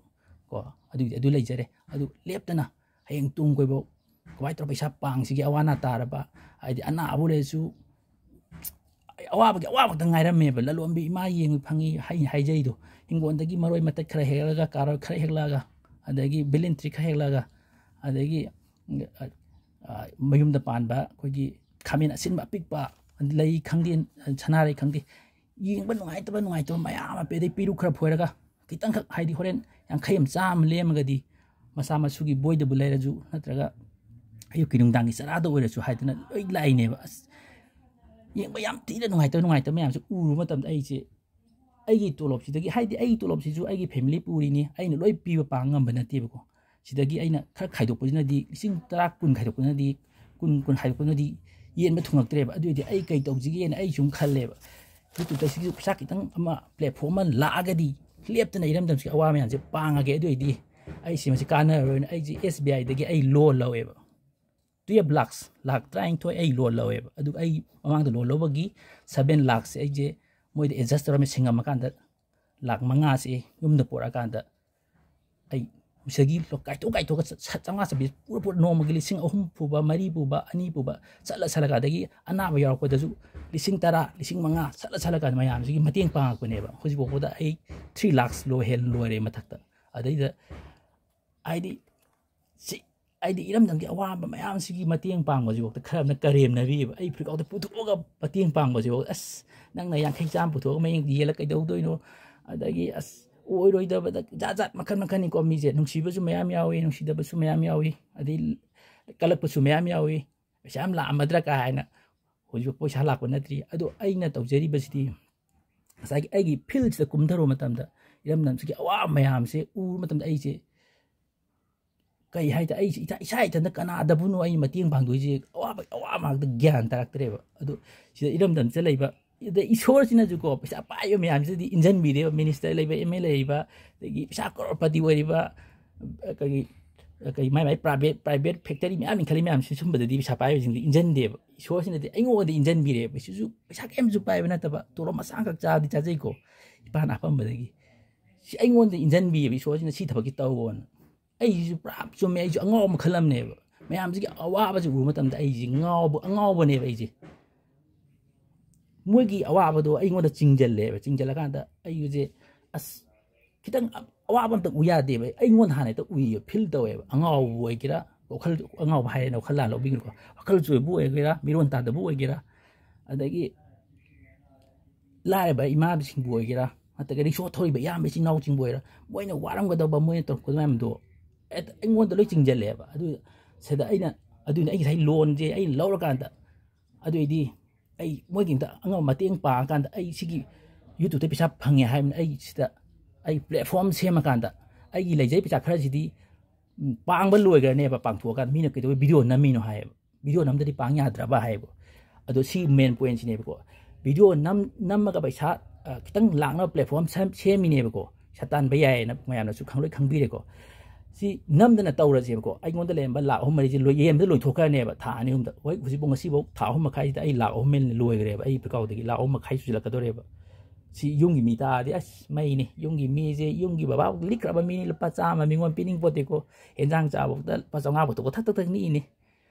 ꯀꯣ ꯑꯗꯨꯒꯤꯗꯤ ꯑꯗꯨ ꯂꯩꯖꯔꯦ ꯑꯗꯨ ꯂꯦꯞꯇꯅ ꯍꯌꯦꯡ ꯇꯨꯡ ꯀꯣꯏꯕꯧ ꯀꯃꯥꯏꯅ ꯇꯧꯔ ꯄꯩꯁꯥ ꯄꯥꯡꯁꯤꯒꯦ ꯑꯋꯥ ꯑꯅꯥ ꯇꯥꯔꯕ ꯍꯥꯏꯗꯤ ꯑꯅꯥꯕꯨ ꯂꯩꯔꯁꯨ ꯑꯋꯥꯕꯒꯤ ꯑꯋꯥꯕ ꯈꯛꯇ ꯉꯥꯏꯔꯝꯃꯦꯕ ꯂꯂꯣꯟꯕꯤ ꯏꯃꯥ ꯌꯦꯡꯕ ꯐꯪꯉꯤ ꯍꯥꯏꯖꯩꯗꯣ ꯍꯤꯡꯒꯣꯜꯗꯒꯤ ꯃꯔꯣꯏ ꯃꯇꯠ ꯈꯔ ꯍꯦꯛꯂꯒ ꯀꯥꯔꯣꯠ ꯈꯔ ꯍꯦꯛꯂꯛꯑꯒ ꯑꯗꯒꯤ ꯕꯦꯂꯦꯟꯇ꯭ꯔꯤ ꯈꯔ ꯍꯦꯛꯂꯛꯑꯒ ꯑꯗꯒꯤ ꯃꯌꯨꯝꯗ ꯄꯥꯟꯕ ꯑꯩꯈꯣꯏꯒꯤ ꯈꯥꯃꯦꯟ ꯑꯁꯤꯟꯕ ꯑꯄꯤꯛꯄ ꯂꯩ ꯈꯪꯗꯦ ꯁꯅꯥꯔꯩ ꯈꯪꯗꯦ ꯌꯦꯡꯕ ꯅꯨꯡꯉꯥꯏꯇꯕ ꯃꯌꯥꯝ ꯑꯃ ꯑꯗꯩ ꯄꯤꯔꯨꯛ ꯈꯔ ꯐꯣꯏꯔꯒ ꯈꯤꯇꯪꯈꯛ ꯍꯥꯏꯗꯤ ꯍꯣꯔꯦꯟ 50 ꯑꯃ ꯆꯥꯝꯃ ꯂꯦꯝꯃꯒꯗꯤ ꯃꯆꯥ ꯃꯁꯨꯒꯤ ꯕꯣꯏꯗꯕꯨ ꯂꯩꯔꯁꯨ ꯅꯠꯇ꯭ꯔꯒ ꯑꯌꯨꯛꯀꯤ ꯅꯨꯡꯗꯥꯡꯒꯤ ꯆꯔꯥꯗ ꯑꯣꯏꯔꯁꯨ ꯍꯥꯏꯗꯅ ꯂꯣꯏ ꯂꯥꯛꯏꯅꯦꯕ ꯑꯁ ꯌꯦꯡꯕ ꯌꯥꯝ ꯊꯤꯅ ꯅꯨꯡꯉꯥꯏꯇꯕ ꯃꯌꯥꯝꯁꯦ ꯎꯔꯨꯕ ꯃꯇꯝꯗ ꯑꯩꯁꯦ ꯑꯩꯒꯤ ꯇꯣꯂꯣꯞꯁꯤꯗꯒꯤ ꯍꯥꯏꯗꯤ ꯑꯩꯒꯤ ꯇꯣꯂꯣꯞꯁꯤꯁꯨ ꯑꯩꯒꯤ ꯐꯦꯃꯤꯂꯤ ꯄꯨꯔꯤꯅꯤ ꯑꯩꯅ ꯂꯣꯏ ꯄꯤꯕ ꯄꯥꯡ ꯉꯝꯕ ꯅꯠꯇꯦꯕꯀꯣ ꯁꯤꯗꯒꯤ ꯑꯩꯅ ꯈꯔ ꯈꯥꯏꯗꯣꯛꯄꯁꯤꯅꯗꯤ ꯂꯤꯁꯤꯡ 10-10 ꯈꯥꯏꯗꯣꯛꯄꯅꯗꯤ 10 ꯈꯥꯏꯗꯣꯛꯄꯅꯗꯤ ꯌꯦꯟꯕ ꯊꯨꯡꯉꯛꯇ꯭ꯔꯦꯕ ꯑꯗꯨꯑꯣꯏꯗꯤ ꯑꯩ ꯀꯩ ꯇꯧꯁꯤꯒꯦꯅ ꯑꯩ ꯁꯨꯝ ꯈꯜꯂꯦꯕ ꯌꯨꯇ꯭ꯌꯨꯕꯇꯁꯤꯁꯨ ꯄꯩꯁꯥ ꯈꯤꯇꯪ ꯑꯃ ꯄ꯭ꯂꯦꯠꯐꯣꯝ ꯑꯃ ꯂꯥꯛꯑꯒꯗꯤ ꯂꯦꯞꯇꯅ ꯏꯔꯝꯗꯝꯁꯤꯒꯤ ꯑꯋꯥ ꯃꯌꯥꯝꯁꯦ ꯄꯥꯡꯉꯒꯦ ꯑꯗꯨꯑꯣꯏꯗꯤ ꯑꯩꯁꯤ ꯃꯁꯤ ꯀꯥꯟꯅꯔꯣꯏꯅ ꯑꯩꯁꯦ SBIꯗꯒꯤ ꯑꯩ ꯂꯣꯟ ꯂꯧꯋꯦꯕ 12 ꯂꯥꯛ 19 ꯑꯩ ꯂꯣꯟ ꯂꯧꯋꯦꯕ ꯑꯗꯨꯒ ꯑꯩ ꯃꯃꯥꯡꯗ ꯂꯣꯟ ꯂꯧꯕꯒꯤ 7 ꯂꯥꯛꯁꯦ ꯑꯩꯁꯦ ꯃꯣꯏꯗ ꯑꯦꯗꯖꯁ ꯇꯧꯔꯝꯃꯦ ꯁꯤꯡꯉꯝꯃꯀꯥꯟꯗ ꯂꯥꯛ 5ꯁꯦ ꯌꯨꯝꯗ ꯄꯨꯔꯛꯑꯀꯥꯟꯗ ꯑꯩ ꯁꯤꯗꯒꯤ ꯀꯥꯏꯊꯣꯛꯑꯒ 500 ꯄꯨꯔ ꯅꯣꯡꯃꯒꯤ 3,000 ꯄꯨꯕ 4 ꯄꯨꯕ 2 ꯄꯨꯕ ꯆꯠꯂꯒ ꯑꯗꯒꯤ ꯑꯅꯥꯕ ꯌꯥꯎꯔꯛꯄꯗꯁꯨ 10,000 5,000 ꯆꯠꯂꯒ ꯃꯌꯥꯝꯁꯤꯒꯤ ꯃꯇꯦꯡ ꯄꯥꯡꯉꯛꯄꯅꯦꯕ ꯍꯧꯖꯤꯛꯐꯥꯎꯕꯗ ꯑꯩ 3 ꯂꯥꯛ ꯂꯣꯏꯔꯦ ꯃꯊꯛꯇ ꯑꯗꯩꯗ ꯍꯥꯏꯗꯤ ꯏꯔꯝꯗꯝꯒꯤ ꯑꯋꯥꯕ ꯃꯌꯥꯝꯁꯤꯒꯤ ꯃꯇꯦꯡ ꯄꯥꯡꯕꯁꯤꯐꯥꯎꯗ ꯈꯔ ꯑꯃꯅ ꯀꯔꯦꯝꯅꯔꯤꯕ ꯑꯩ ꯐꯨꯔꯤꯠꯀꯥꯎꯗ ꯄꯨꯊꯣꯛꯑꯒ ꯃꯇꯦꯡ ꯄꯥꯡꯕꯁꯤꯐꯥꯎ ꯑꯁ ꯅꯪꯅ 50 ꯄꯨꯊꯣꯛꯑꯒ ꯃꯌꯦꯡ ꯌꯦꯜꯂ ꯀꯩꯗꯧꯗꯣꯏꯅꯣ ꯑꯗꯒꯤ ꯑꯁ ꯑꯣꯏꯔꯣꯏꯗꯕꯗ ꯖꯥꯠ ꯃꯈꯟꯅꯤꯀꯣ ꯃꯤꯁꯦ ꯅꯨꯡꯁꯤꯕꯁꯨ ꯃꯌꯥꯝ ꯌꯥꯎꯏ ꯅꯨꯡꯁꯤꯗꯕꯁꯨ ꯃꯌꯥꯝ ꯌꯥꯎꯏ ꯑꯗꯩ ꯀꯜꯂꯛꯄꯁꯨ ꯃꯌꯥꯝ ꯌꯥꯎꯏ ꯄꯩꯁꯥ ꯌꯥꯝ ꯂꯥꯛꯑꯝꯃꯗ꯭ꯔꯥ ꯍꯥꯏꯅ ꯍꯧꯖꯤꯛ ꯄꯩꯁꯥ ꯂꯥꯛꯄ ꯅꯠꯇ꯭ꯔꯤ ꯑꯗꯣ ꯑꯩꯅ ꯇꯧꯖꯔꯤꯕꯁꯤꯗꯤ ꯉꯁꯥꯏꯒꯤ ꯑꯩꯒꯤ ꯐꯤꯜꯁꯤꯗ ꯀꯨꯝꯊꯔꯨꯕ ꯃꯇꯝꯗ ꯏꯔꯝꯗꯝꯁꯤꯒꯤ ꯑꯋꯥꯕ ꯃꯌꯥꯝꯁꯦ ꯎꯕ ꯃꯇꯝꯗ ꯑꯩꯁꯦ ꯀꯩ ꯍꯥꯏꯇꯥꯔꯦ ꯑꯩꯁꯦ ꯏꯁꯥ ꯏꯊꯟꯇ ꯀꯅꯥꯗꯕꯨꯅꯣ ꯑꯩ ꯃꯇꯦꯡ ꯄꯥꯡꯗꯣꯏꯁꯦ ꯑꯋꯥꯕ ꯉꯥꯛꯇ ꯒ꯭ꯌꯥꯟ ꯇꯥꯔꯛꯇ꯭ꯔꯦꯕ ꯑꯗꯣ ꯁꯤꯗ ꯏꯔꯝꯗꯝꯁꯤꯗ ꯂꯩꯕ ꯏꯁꯣꯔꯁꯤꯅꯁꯨꯀꯣ ꯄꯩꯁꯥ ꯄꯥꯏꯕ ꯃꯌꯥꯝꯁꯤꯗꯤ ꯏꯟꯖꯟꯕꯤꯔꯦꯕ ꯃꯤꯅꯤꯁꯇꯔ ꯂꯩꯕ MLA ꯂꯩꯕ ꯑꯗꯒꯤ ꯄꯩꯁꯥ ꯀꯔꯣꯔꯄꯇꯤ ꯑꯣꯏꯔꯤꯕ ꯃꯥꯏ ꯄ꯭ꯔꯥꯏꯚꯦꯠ ꯐꯦꯛꯇꯔꯤ ꯃꯌꯥꯝ ꯏꯟꯈꯠꯂꯤ ꯃꯌꯥꯝꯁꯤ ꯁꯨꯝꯕꯗꯗꯤ ꯄꯩꯁꯥ ꯄꯥꯏꯕꯁꯤꯡꯗꯤ ꯏꯟꯖꯟꯗꯦꯕ ꯏꯁꯣꯔꯁꯤꯅꯗꯤ ꯑꯩꯉꯣꯟꯗ ꯏꯟꯖꯟꯕꯤꯔꯦꯕ ꯁꯤꯁꯨ ꯄꯩꯁꯥ ꯀꯩꯝꯁꯨ ꯄꯥꯏꯕ ꯅꯠꯇꯕ ꯇꯣꯂꯣꯞ ꯃꯆꯥꯈꯛ ꯆꯥꯕꯗꯤ ꯆꯥꯖꯩꯀꯣ ꯏꯄꯥꯅ ꯍꯥꯞꯄꯝꯕꯗꯒꯤ ꯁꯤ ꯑꯩꯉꯣꯟꯗ ꯏꯟꯖꯟꯕꯤꯌꯦꯕ ꯏꯁꯣꯔꯁꯤꯅ ꯁꯤ ꯊꯕꯛꯀꯤ ꯇꯧꯑꯣꯅ ꯑꯩꯁꯤꯁꯨ ꯄꯨꯔꯥ ꯆꯨꯝꯃꯦ ꯑꯩꯁꯨ ꯑꯉꯥꯎꯕ ꯃꯈꯜ ꯑꯃꯅꯦꯕ ꯃꯌꯥꯝꯁꯤꯒꯤ ꯑꯋꯥꯕꯁꯤ ꯎꯕ ꯃꯇꯝꯗ ꯑꯩꯁꯦ ꯑꯉꯥꯎꯕꯅꯦꯕ ꯑꯩꯁꯦ ꯃꯣꯏꯒꯤ ꯑꯋꯥꯕꯗꯣ ꯑꯩꯉꯣꯟꯗ ꯆꯤꯡꯖꯜꯂꯀꯥꯟꯗ ꯑꯩꯁꯦ ꯑꯁ खितंग अवाब अमत उ यादेबे अइंगोन हाने तो उइयो फील तवेबा अंगाव ओइगेरा वखल अंगाव हायना वखल ला लबिगो वखल जुबु ओइगेरा मिरोन तादबु ओइगेरा अदगी लाइबा इमा बिसिंग ओइगेरा अतगे रिसो थोइबा याम बिसि नाउ चिंग बोइरा मोइना वारमगदबा मोइना तो कोदमाम दो अइंगोन तो लोइ चिंगजलेबा अदु सेदा अइना अदुनि अइ साइ लोन जे अइ लौरकांदा अदुइदि अइ मोइगिंदा अंगाव मतेंग पाकांदा अइ सिगी यूट्यूब ते पिसा फंगे हाइम अइ सिदा अइ प्लेटफॉर्म सेमकांदा अइ लेजै पिसा खरजिदी पांगबा लोइगरनेबा पांगथोका मीना कइदो वीडियो नमीनो हाइब वीडियो नमददी पांग याद्रबा हाइब अदो सी मेन पॉइंट सिनेबको वीडियो नमगा पैसा खितंग लांगना प्लेटफॉर्म सेमिनेबको सतान बयायना मयानसु खंगलोइ खंगबिरेको सी नमदना तौरजेबको अइगोंदा लेंबा लाख 3 मरिजि लोयेमदा लोइथोकानेबा था अनि हुमदा होय हुजिबो ngasiबो था 3 मखाइदा अइ लाख 3 मेल लोइगरेबा अइ प्रकाउदगी लाख 3 मखाइ सुजिलकदोरेबा सी युंगी मीता दे अस मैने युंगी मीजे युंगी बाबा लिखरबा मीनी लपा चामा मिंगोन पिनिंग पोतेको हेंजांग चाबोदा पचंगा बोतो थक थक नी इने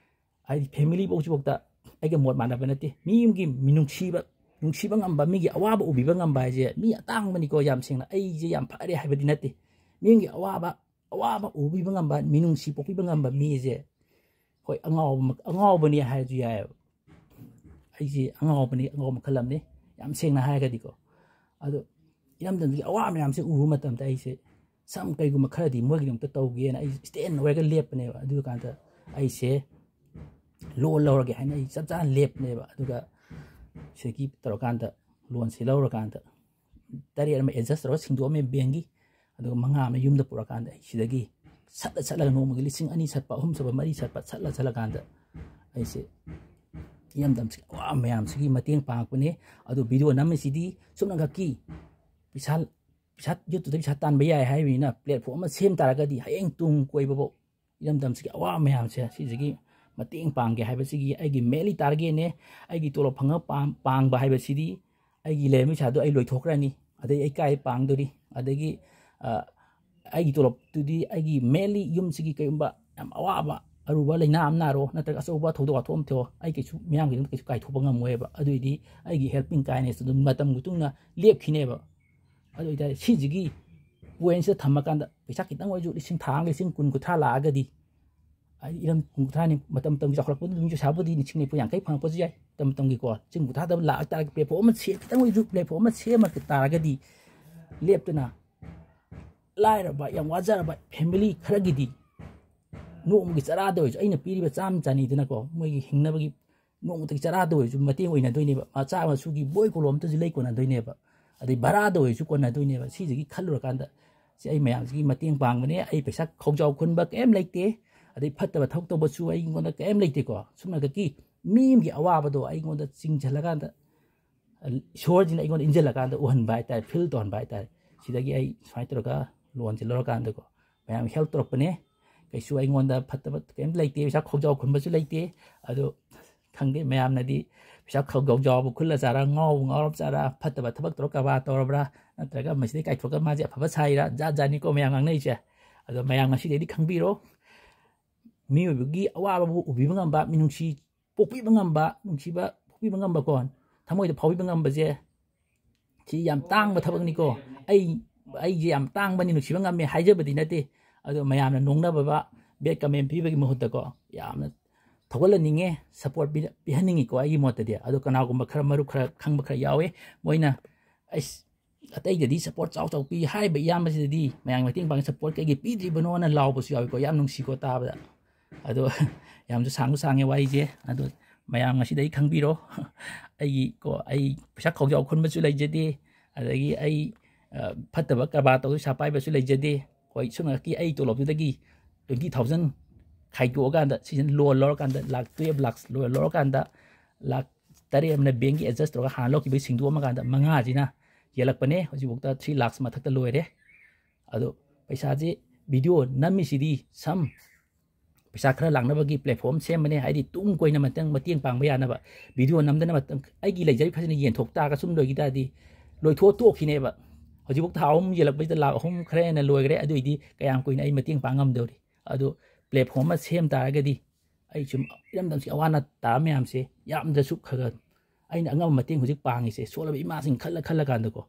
आई फैमिली बोचबोक्ता आइगे मोड मानबा नते मी युंगी नुंगसीबा ngamba मीगी अवाबा उबिबा ngamba जे मी अतांगबनिको याम सेंगना आई जे याम फारे हाइबदि नते मीगी अवाबा उबिबा ngamba मिनुंगसी पोकिबा ngamba मी जे होय अंगावबनी हाइजु याय आई जे अंगावबनी अंगाव मखलमने याम सेंगना हाइगदिको अदो इरमदंगी अवा मयाम से उरु मतम त आइसे सम कइगुम खरदी मोगिदम त तौगेना आई स्टेन वेगा लेपने अदु कांता आइसे लो लौरगे हाइना आई चपचा लेपनेबा अदुगा सेकी तरोकांता लोन से लौरकांता तरी अरमा एडजस्ट रो सिंदो मे बेंगी अदुगा मंगा मे युमदा पुरकांता सिदगी सटला नोमगी लिसिंग अनि सटपा हुम सब मरी सटपा सटला कांता आइसे यमदम से वा मयाम सिगी मतेंग पांगपने अदु वीडियो नमसिदी सुमनगा की ꯄꯩꯁꯥ ꯌꯨꯇꯨꯕꯇ ꯄꯩꯁꯥ ꯇꯥꯟꯕ ꯌꯥꯏ ꯍꯥꯏꯕꯅꯤꯅ ꯄ꯭ꯂꯦꯠꯐꯣꯝ ꯑꯃ ꯁꯦꯝ ꯇꯥꯔꯒꯗꯤ ꯍꯌꯦꯡ ꯇꯨꯡ ꯀꯣꯏꯕꯐꯥꯎ ꯏꯔꯝꯗꯝꯁꯤꯒꯤ ꯑꯋꯥꯕ ꯃꯌꯥꯝꯁꯦ ꯁꯤꯁꯤꯒꯤ ꯃꯇꯦꯡ ꯄꯥꯡꯒꯦ ꯍꯥꯏꯕꯁꯤꯒꯤ ꯑꯩꯒꯤ ꯃꯦꯟꯂꯤ ꯇꯥꯔꯒꯦꯠꯅꯦ ꯑꯩꯒꯤ ꯇꯣꯂꯣꯞ ꯐꯪꯉ ꯄꯥꯡꯕ ꯍꯥꯏꯕꯁꯤꯗꯤ ꯑꯩꯒꯤ ꯂꯩꯔꯝꯕ ꯄꯩꯁꯥꯗꯣ ꯑꯩ ꯂꯣꯏꯊꯣꯛꯈ꯭ꯔꯅꯤ ꯑꯗꯩ ꯑꯩ ꯀꯥꯏ ꯄꯥꯡꯗꯣꯔꯤ ꯑꯗꯒꯤ ꯑꯩꯒꯤ ꯇꯣꯂꯣꯞꯇꯨꯗꯤ ꯑꯩꯒꯤ ꯃꯦꯟꯂꯤ ꯌꯨꯝꯁꯤꯒꯤ ꯀꯩꯒꯨꯝꯕ ꯌꯥꯝ ꯑꯋꯥꯕ ꯑꯔꯨꯕ ꯂꯩꯅꯥ ꯑꯃ ꯅꯥꯔꯣ ꯅꯠꯇ꯭ꯔꯒ ꯑꯆꯧꯕ ꯊꯧꯗꯣꯛ ꯋꯥꯊꯣꯛ ꯑꯃ ꯊꯣꯛꯑꯣ ꯑꯩ ꯀꯩꯁꯨ ꯃꯤꯌꯥꯝꯒꯤꯗꯃꯛꯇ ꯀꯩꯁꯨ ꯀꯥꯏꯊꯣꯛꯄ ꯉꯝꯃꯣꯏꯕ ꯑꯗꯨꯏꯗꯤ ꯑꯩꯒꯤ ꯍꯦꯜꯄꯤꯡ ꯀꯥꯏꯟꯅꯦꯁ ꯑꯗꯨꯝ ꯃꯇꯝ ꯃꯇꯨꯡꯗ ꯂꯦꯞꯈꯤꯅꯦꯕ ꯑꯗꯨ ꯑꯣꯏꯇꯥꯔꯗꯤ ꯁꯤꯁꯤꯒꯤ ꯄꯣꯏꯟꯁꯤꯗ ꯊꯝꯃꯀꯥꯟꯗ ꯄꯩꯁꯥ ꯈꯤꯇꯪ ꯑꯣꯏꯔꯁꯨ ꯂꯤꯁꯤꯡ ꯊꯥ ꯑꯃ ꯂꯤꯁꯤꯡ 10-30 ꯂꯥꯛꯑꯒꯗꯤ ꯏꯔꯝ 10-30ꯅꯤ ꯃꯇꯝ ꯃꯇꯝꯒꯤ ꯆꯥꯎꯈꯠꯂꯛꯄꯗ ꯑꯗꯨꯝ ꯄꯩꯁꯥꯕꯨꯗꯤ ꯂꯤꯁꯤꯡ 40-50 ꯐꯪꯉꯛꯄꯁꯨ ꯌꯥꯏ ꯃꯇꯝ ꯃꯇꯝꯒꯤꯀꯣ ꯂꯤꯁꯤꯡ 30 ꯂꯥꯛꯇꯥꯔꯒꯗꯤ ꯄ꯭ꯂꯦꯠꯐꯣꯝ ꯑꯃ ꯈꯤꯇꯪ ꯑꯣꯏꯔꯁꯨ ꯄ꯭ꯂꯦꯠꯐꯣꯝ ꯑꯃ ꯁꯦꯝꯃ ꯇꯥꯔꯒꯗꯤ ꯂꯦꯞꯇꯅ ꯂꯥꯏꯔꯕ ꯌꯥꯝ ꯋꯥꯖꯔꯕ ꯐꯦꯃꯤꯂꯤ ꯈꯔꯒꯤꯗꯤ ꯅꯣꯡꯃꯒꯤ ꯆꯔꯥꯗ ꯑꯣꯏꯔꯁꯨ ꯑꯩꯅ ꯄꯤꯔꯤꯕ 100-200ꯗꯅꯀꯣ ꯃꯣꯏꯒꯤ ꯍꯤꯡꯅꯕꯒꯤ ꯅꯣꯡꯃꯒꯤ ꯆꯔꯥꯗ ꯑꯣꯏꯔꯁꯨ ꯃꯇꯦꯡ ꯑꯣꯏꯅꯗꯣꯏꯅꯦꯕ ꯃꯆꯥ ꯃꯁꯨꯒꯤ ꯕꯣꯏ ꯀꯣꯂꯣꯝ ꯑꯃꯇꯁꯨ ꯂꯩ ꯀꯣꯟꯅꯗꯣꯏꯅꯦꯕ ꯑꯗꯩ ꯚꯔꯥꯗ ꯑꯣꯏꯔꯁꯨ ꯀꯣꯟꯅꯗꯣꯏꯅꯦꯕ ꯁꯤꯁꯤꯒꯤ ꯈꯜꯂꯨꯔꯀꯥꯟꯗ ꯁꯤ ꯑꯩ ꯃꯌꯥꯝꯁꯤꯒꯤ ꯃꯇꯦꯡ ꯄꯥꯡꯕꯅꯦ ꯑꯩ ꯄꯩꯁꯥ ꯈꯧꯖꯥꯎ ꯈꯨꯟꯕ ꯀꯩꯝ ꯂꯩꯇꯦ ꯑꯗꯩ ꯐꯠꯇꯕ ꯊꯕꯛ ꯇꯧꯕꯁꯨ ꯑꯩꯉꯣꯟꯗ ꯀꯩꯝ ꯂꯩꯇꯦꯀꯣ ꯁꯨꯝꯅꯗꯒꯤ ꯃꯤ ꯑꯃꯒꯤ ꯑꯋꯥꯕꯗꯣ ꯑꯩꯉꯣꯟꯗ ꯆꯤꯡꯁꯤꯜꯂꯀꯥꯟꯗ ꯏꯁꯣꯔꯁꯤꯅ ꯑꯩꯉꯣꯟꯗ ꯏꯟꯁꯤꯜꯂꯀꯥꯟꯗ ꯎꯍꯟꯕ ꯍꯥꯏꯇꯥꯔꯦ ꯐꯤꯜ ꯇꯧꯍꯟꯕ ꯍꯥꯏꯇꯥꯔꯦ ꯁꯤꯗꯒꯤ ꯑꯩ ꯁꯨꯃꯥꯏꯅ ꯇꯧꯔꯒ ꯂꯣꯟꯁꯦ ꯂꯧꯔꯀꯥꯟꯗꯀꯣ ꯃꯌꯥꯝ ꯍꯦꯜꯞ ꯇꯧꯔꯛꯄꯅꯦ ꯀꯩꯁꯨ ꯑꯩꯉꯣꯟꯗ ꯐꯠꯇꯕ ꯀꯩꯝ ꯂꯩꯇꯦ ꯄꯩꯁꯥ ꯈꯧꯖꯥꯎ ꯈꯨꯟꯕꯁꯨ ꯂꯩꯇꯦ ꯑꯗꯣ ꯈꯪꯗꯦ ꯃꯌꯥꯝꯅꯗꯤ ꯄꯩꯁꯥ ꯈꯧꯖꯥꯎꯕ ꯈꯨꯜꯂ ꯆꯥꯔꯥ ꯉꯥꯎꯔꯕ ꯆꯥꯔꯥ ꯐꯠꯇꯕ ꯊꯕꯛ ꯇꯧꯔ ꯀꯔꯕꯥꯔ ꯇꯧꯔꯕ꯭ꯔꯥ ꯅꯠꯇ꯭ꯔꯒ ꯃꯁꯤꯗꯩ ꯀꯥꯏꯊꯣꯛꯑꯒ ꯃꯥꯁꯦ ꯑꯐꯕ ꯁꯥꯏꯔꯥ ꯖꯥꯠ ꯖꯥꯠꯅꯤꯀꯣ ꯃꯌꯥꯝ ꯉꯥꯡꯅꯩꯁꯦ ꯑꯗꯣ ꯃꯌꯥꯝ ꯉꯁꯤꯗꯩꯗꯤ ꯈꯪꯕꯤꯔꯣ ꯃꯤꯑꯣꯏꯕꯒꯤ ꯑꯋꯥꯕꯕꯨ ꯎꯕꯤꯕ ꯉꯝꯕ ꯃꯤꯅꯨꯡꯁꯤ ꯄꯣꯛꯄꯤꯕ ꯉꯝꯕ ꯅꯨꯡꯁꯤꯕ ꯄꯣꯛꯄꯤꯕ ꯉꯝꯕꯀꯣ ꯊꯃꯣꯏꯗ ꯐꯥꯎꯕꯤꯕ ꯉꯝꯕꯁꯦ ꯁꯤ ꯌꯥꯝ ꯇꯥꯡꯕ ꯊꯕꯛꯅꯤꯀோ ꯑꯩꯁꯦ ꯌꯥꯝ ꯇꯥꯡꯕꯅꯤ ꯅꯨꯡꯁꯤꯕ ꯉꯝꯃꯦ ꯍꯥꯏꯖꯕꯗꯤ ꯅꯠꯇꯦ ꯑꯗꯣ ꯃꯌꯥꯝꯅ ꯅꯣꯡꯅꯕ ꯕꯦꯠ ꯀꯃꯦꯟ ꯄꯤꯕꯒꯤ ꯃꯍꯨꯠꯇꯀꯣ ꯌꯥꯝꯅ ꯊꯧꯒꯠꯍꯟꯅꯤꯡꯉꯦ ꯁꯞꯄꯣꯔꯠ ꯄꯤꯍꯟꯅꯤꯡꯉꯤꯀꯣ ꯑꯩꯒꯤ ꯃꯣꯠꯇꯗꯤ ꯑꯗꯣ ꯀꯅꯥꯒꯨꯝꯕ ꯈꯔ ꯃꯔꯨꯞ ꯈꯔ ꯈꯪꯕ ꯈꯔ ꯌꯥꯎꯋꯦ ꯃꯣꯏꯅ ꯑꯩꯁ ꯑꯇꯩꯗꯗꯤ ꯁꯞꯄꯣꯔꯠ ꯆꯥꯎ ꯄꯤ ꯍꯥꯏꯔꯤꯕ ꯏꯌꯥꯝꯕꯁꯤꯗꯗꯤ ꯃꯌꯥꯝ ꯃꯇꯦꯡ ꯄꯥꯡꯉꯤ ꯁꯞꯄꯣꯔꯠ ꯀꯩꯀꯩ ꯄꯤꯗ꯭ꯔꯤꯕꯅꯣꯅ ꯂꯥꯎꯕꯁꯨ ꯌꯥꯎꯏꯀꯣ ꯌꯥꯝ ꯅꯨꯡꯁꯤꯀꯣ ꯇꯥꯕꯗ ꯑꯗꯣ ꯌꯥꯝꯁꯨ ꯁꯥꯡꯉꯦ ꯋꯥꯔꯤꯁꯦ ꯑꯗꯣ ꯃꯌꯥꯝ ꯉꯁꯤꯗꯩ ꯈꯪꯕꯤꯔꯣ ꯑꯩ ꯄꯩꯁా ꯈꯧꯖꯥꯎ ꯈꯨꯟꯕꯁꯨ ꯂꯩꯖꯗꯦ ꯑꯗꯒꯤ ꯑꯩ ꯐꯠꯇꯕ ꯀꯔꯕꯥꯔ ꯇꯧꯗꯨ ꯄꯩꯁꯥ ꯄꯥꯏꯕꯁꯨ ꯂꯩꯖꯗꯦ ꯍꯣꯏ ꯁꯨꯝꯅꯀꯤ ꯑꯩ ꯇꯣꯂꯣꯞꯇꯨꯗꯒꯤ 20,000 ꯈꯥꯏꯗꯣꯛꯑꯀꯥꯟꯗ ꯁꯤꯖꯟ ꯂꯣꯟ ꯂꯧꯔꯀꯥꯟꯗ ꯂꯥꯛ 12 ꯂꯥꯛ ꯂꯣꯟ ꯂꯧꯔꯀꯥꯟꯗ ꯂꯥꯛ 8 ꯑꯃꯅ ꯕꯦꯡꯒꯤ ꯑꯦꯗꯖꯁ ꯇꯧꯔꯒ ꯍꯥꯟꯅ ꯂꯧꯈꯤꯕꯒꯤ ꯁꯤꯡꯗꯣꯛꯑꯝꯃꯀꯥꯟꯗ 5ꯁꯤꯅ ꯌꯦꯜꯂꯛꯄꯅꯦ ꯍꯧꯖꯤꯛꯐꯥꯎꯗ 3 ꯂꯥꯛ ꯃꯊꯛꯇ ꯂꯣꯏꯔꯦ ꯑꯗꯣ ꯄꯩꯁꯥꯁꯦ ꯚꯤꯗꯤꯑꯣ ꯅꯝꯃꯤꯁꯤꯗꯤ ꯄꯩꯁꯥ ꯈꯔ ꯂꯥꯛꯅꯕꯒꯤ ꯄ꯭ꯂꯦꯠꯐꯣꯝ ꯁꯦꯝꯕꯅꯦ ꯍꯥꯏꯗꯤ ꯇꯨꯡ ꯀꯣꯏꯅ ꯃꯇꯦꯡ ꯄꯥꯡꯕ ꯌꯥꯅꯕ ꯚꯤꯗꯤꯑꯣ ꯅꯝꯗꯅ ꯑꯩꯒꯤ ꯂꯩꯖꯔꯤ ꯐꯖꯅ ꯌꯦꯟꯊꯣꯛ ꯇꯥꯔꯒ ꯁꯨꯝ ꯂꯣꯏꯈꯤ ꯇꯥꯔꯗꯤ ꯂꯣꯏꯊꯣꯛꯑ ꯇꯣꯛꯈꯤꯅꯦꯕ ꯍꯧꯖꯤꯛꯐꯥꯎ ꯊꯥ 3 ꯌꯦꯜꯂꯛꯄꯁꯤꯗ ꯂꯥꯛ 3 ꯈꯔ ꯍꯦꯟꯅ ꯂꯣꯏꯈ꯭ꯔꯦ ꯑꯗꯨꯏꯗꯤ ꯀꯌꯥꯝ ꯀꯨꯏꯅ ꯑꯩ ꯃꯇꯦꯡ ꯄꯥꯡ ꯉꯝꯗꯧꯔꯤ ꯑꯗꯣ ꯄ꯭ꯂꯦꯠꯐꯣꯝ ꯑꯃ ꯁꯦꯝ ꯇꯥꯔꯒꯗꯤ ꯑꯩ ꯁꯨꯝ ꯏꯔꯝꯗꯝꯁꯤ ꯑꯋꯥ ꯑꯅꯥ ꯇꯥꯕ ꯃꯌꯥꯝꯁꯦ ꯌꯥꯝꯗ꯭ꯔꯁꯨ ꯈꯔ ꯑꯩꯅ ꯑꯉꯝꯕ ꯃꯇꯦꯡ ꯍꯧꯖꯤꯛ ꯄꯥꯡꯉꯤꯁꯦ ꯁꯣꯠꯂꯕ ꯏꯃꯥꯁꯤꯡ ꯈꯜꯂꯀꯥꯟꯗꯀꯣ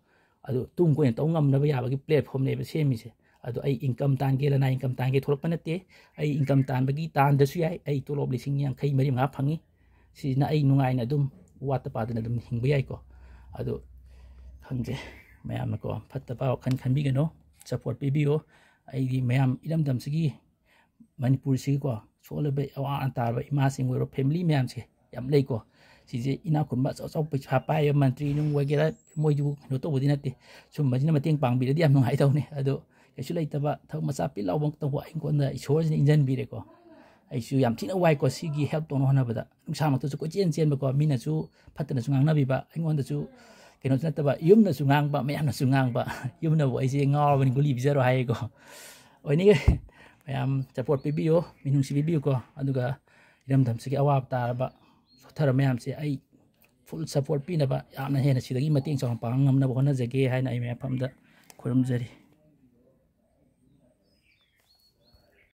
ꯑꯗꯣ ꯇꯨꯡ ꯀꯣꯏꯅ ꯇꯧ ꯉꯝꯅꯕ ꯌꯥꯕꯒꯤ ꯄ꯭ꯂꯦꯠꯐꯣꯝꯅꯦꯕ ꯁꯦꯝꯃꯤꯁꯦ ꯑꯗꯣ ꯑꯩ ꯏꯟꯀꯝ ꯇꯥꯟꯒꯦ ꯂꯅꯥꯏ ꯏꯟꯀꯝ ꯇꯥꯟꯒꯦ ꯊꯣꯛꯂꯛꯄ ꯅꯠꯇꯦ ꯑꯩ ꯏꯟꯀꯝ ꯇꯥꯟꯕꯒꯤ ꯇꯥꯟꯗꯁꯨ ꯌꯥꯏ ꯑꯩ ꯇꯣꯂꯣꯞ 50-50 ꯐꯪꯉꯤ ꯁꯤꯁꯤꯅ ꯑꯩ ꯅꯨꯡꯉꯥꯏꯅ ꯑꯗꯨꯝ ꯋꯥꯠꯇ ꯄꯥꯗꯅ ꯑꯗꯨꯝ ꯍꯤꯡꯕ ꯌꯥꯏꯀꯣ ꯑꯗꯣ ꯈꯪꯖꯩ ꯃꯌꯥꯝꯅꯀꯣ ꯐꯠꯇꯕ ꯋꯥꯈꯜ ꯈꯟꯕꯤꯒꯅꯣ ꯁꯞꯄꯣꯔꯠ ꯄꯤꯕꯤꯌꯣ ꯑꯩꯒꯤ ꯃꯌꯥꯝ ꯏꯔꯝꯗꯝꯁꯤꯒꯤ ꯃꯅꯤꯄꯨꯔꯁꯤꯒꯤꯀꯣ ꯁꯣꯜꯂꯕ ꯑꯋꯥ ꯑꯅꯥ ꯇꯥꯔꯕ ꯏꯃꯥꯁꯤꯡ ꯑꯣꯏꯔꯣ ꯐꯦꯃꯤꯂꯤ ꯃꯌꯥꯝꯁꯦ ꯌꯥꯝ ꯂꯩꯀꯣ ꯁꯤꯁꯦ ꯏꯅꯥꯛ ꯈꯨꯟꯕ ꯑꯆꯧ ꯄꯩꯁꯥ ꯄꯥꯏꯕ ꯃꯟꯇ꯭ꯔꯤ ꯅꯨꯡ ꯑꯣꯏꯒꯦꯔꯥ ꯃꯣꯏꯁꯨ ꯀꯩꯅꯣ ꯇꯧꯕꯗꯤ ꯅꯠꯇꯦ ꯁꯨꯝꯕꯁꯤꯅ ꯃꯇꯦꯡ ꯄꯥꯡꯕꯤꯔꯗꯤ ꯌꯥꯝ ꯅꯨꯡꯉꯥꯏꯇꯧꯅꯤ ꯑꯗꯣ ꯀꯩꯁꯨ ꯂꯩꯇꯕ ꯊꯕꯛ ꯃꯆꯥ ꯄꯤꯛ ꯂꯥꯎꯕ ꯇꯧꯕ ꯑꯩꯉꯣꯟꯗ ꯏꯁꯣꯔꯁꯤꯅ ꯏꯟꯖꯟꯕꯤꯔꯦꯀꯣ ꯑꯩꯁꯨ ꯌꯥꯝ ꯊꯤꯅ ꯋꯥꯏꯀꯣ ꯁꯤꯒꯤ ꯍꯦꯜꯞ ꯇꯧꯅ ꯍꯣꯠꯅꯕꯗ ꯅꯨꯡꯁꯥꯃꯛꯇꯁꯨ ꯀꯣꯏꯆꯦꯟ ꯆꯦꯟꯕꯀꯣ ꯃꯤꯅꯁꯨ ꯐꯠꯇꯅꯁꯨ ꯉꯥꯡꯅꯕꯤꯕ ꯑꯩꯉꯣꯟꯗꯁꯨ ꯀꯩꯅꯣꯁꯨ ꯅꯠꯇꯕ ꯌꯨꯝꯅꯁꯨ ꯉꯥꯡꯕ ꯃꯌꯥꯝꯅꯁꯨ ꯉꯥꯡꯕ ꯌꯨꯝꯅꯕꯨ ꯑꯩꯁꯦ ꯉꯥꯎꯔꯕꯅꯤ ꯒꯨꯂꯤ ꯄꯤꯖꯔꯣ ꯍꯥꯏꯌꯦꯀꯣ ꯑꯣꯏꯅꯤꯒ ꯃꯌꯥꯝ ꯁꯞꯄꯣꯔꯠ ꯄꯤꯕꯤꯌꯣ ꯃꯤꯅꯨꯡꯁꯤ ꯄꯤꯕꯤꯌꯨꯀꯣ ꯑꯗꯨꯒ ꯏꯔꯝꯗꯝꯁꯤꯒꯤ ꯑꯋꯥꯕ ꯇꯥꯔꯕ ꯁꯣꯠꯊꯔꯕ ꯃꯌꯥꯝꯁꯦ ꯑꯩ ꯐꯨꯜ ꯁꯞꯄꯣꯔꯠ ꯄꯤꯅꯕ ꯌꯥꯝꯅ ꯍꯦꯟꯅ ꯁꯤꯗꯒꯤ ꯃꯇꯦꯡ ꯆꯥꯎꯅ ꯄꯥꯡ ꯉꯝꯅꯕ ꯍꯣꯠꯅꯖꯒꯦ ꯍꯥꯏꯅ ꯑꯩ ꯃꯌꯥꯝꯗ ꯈꯨꯔꯨꯝꯖꯔꯤ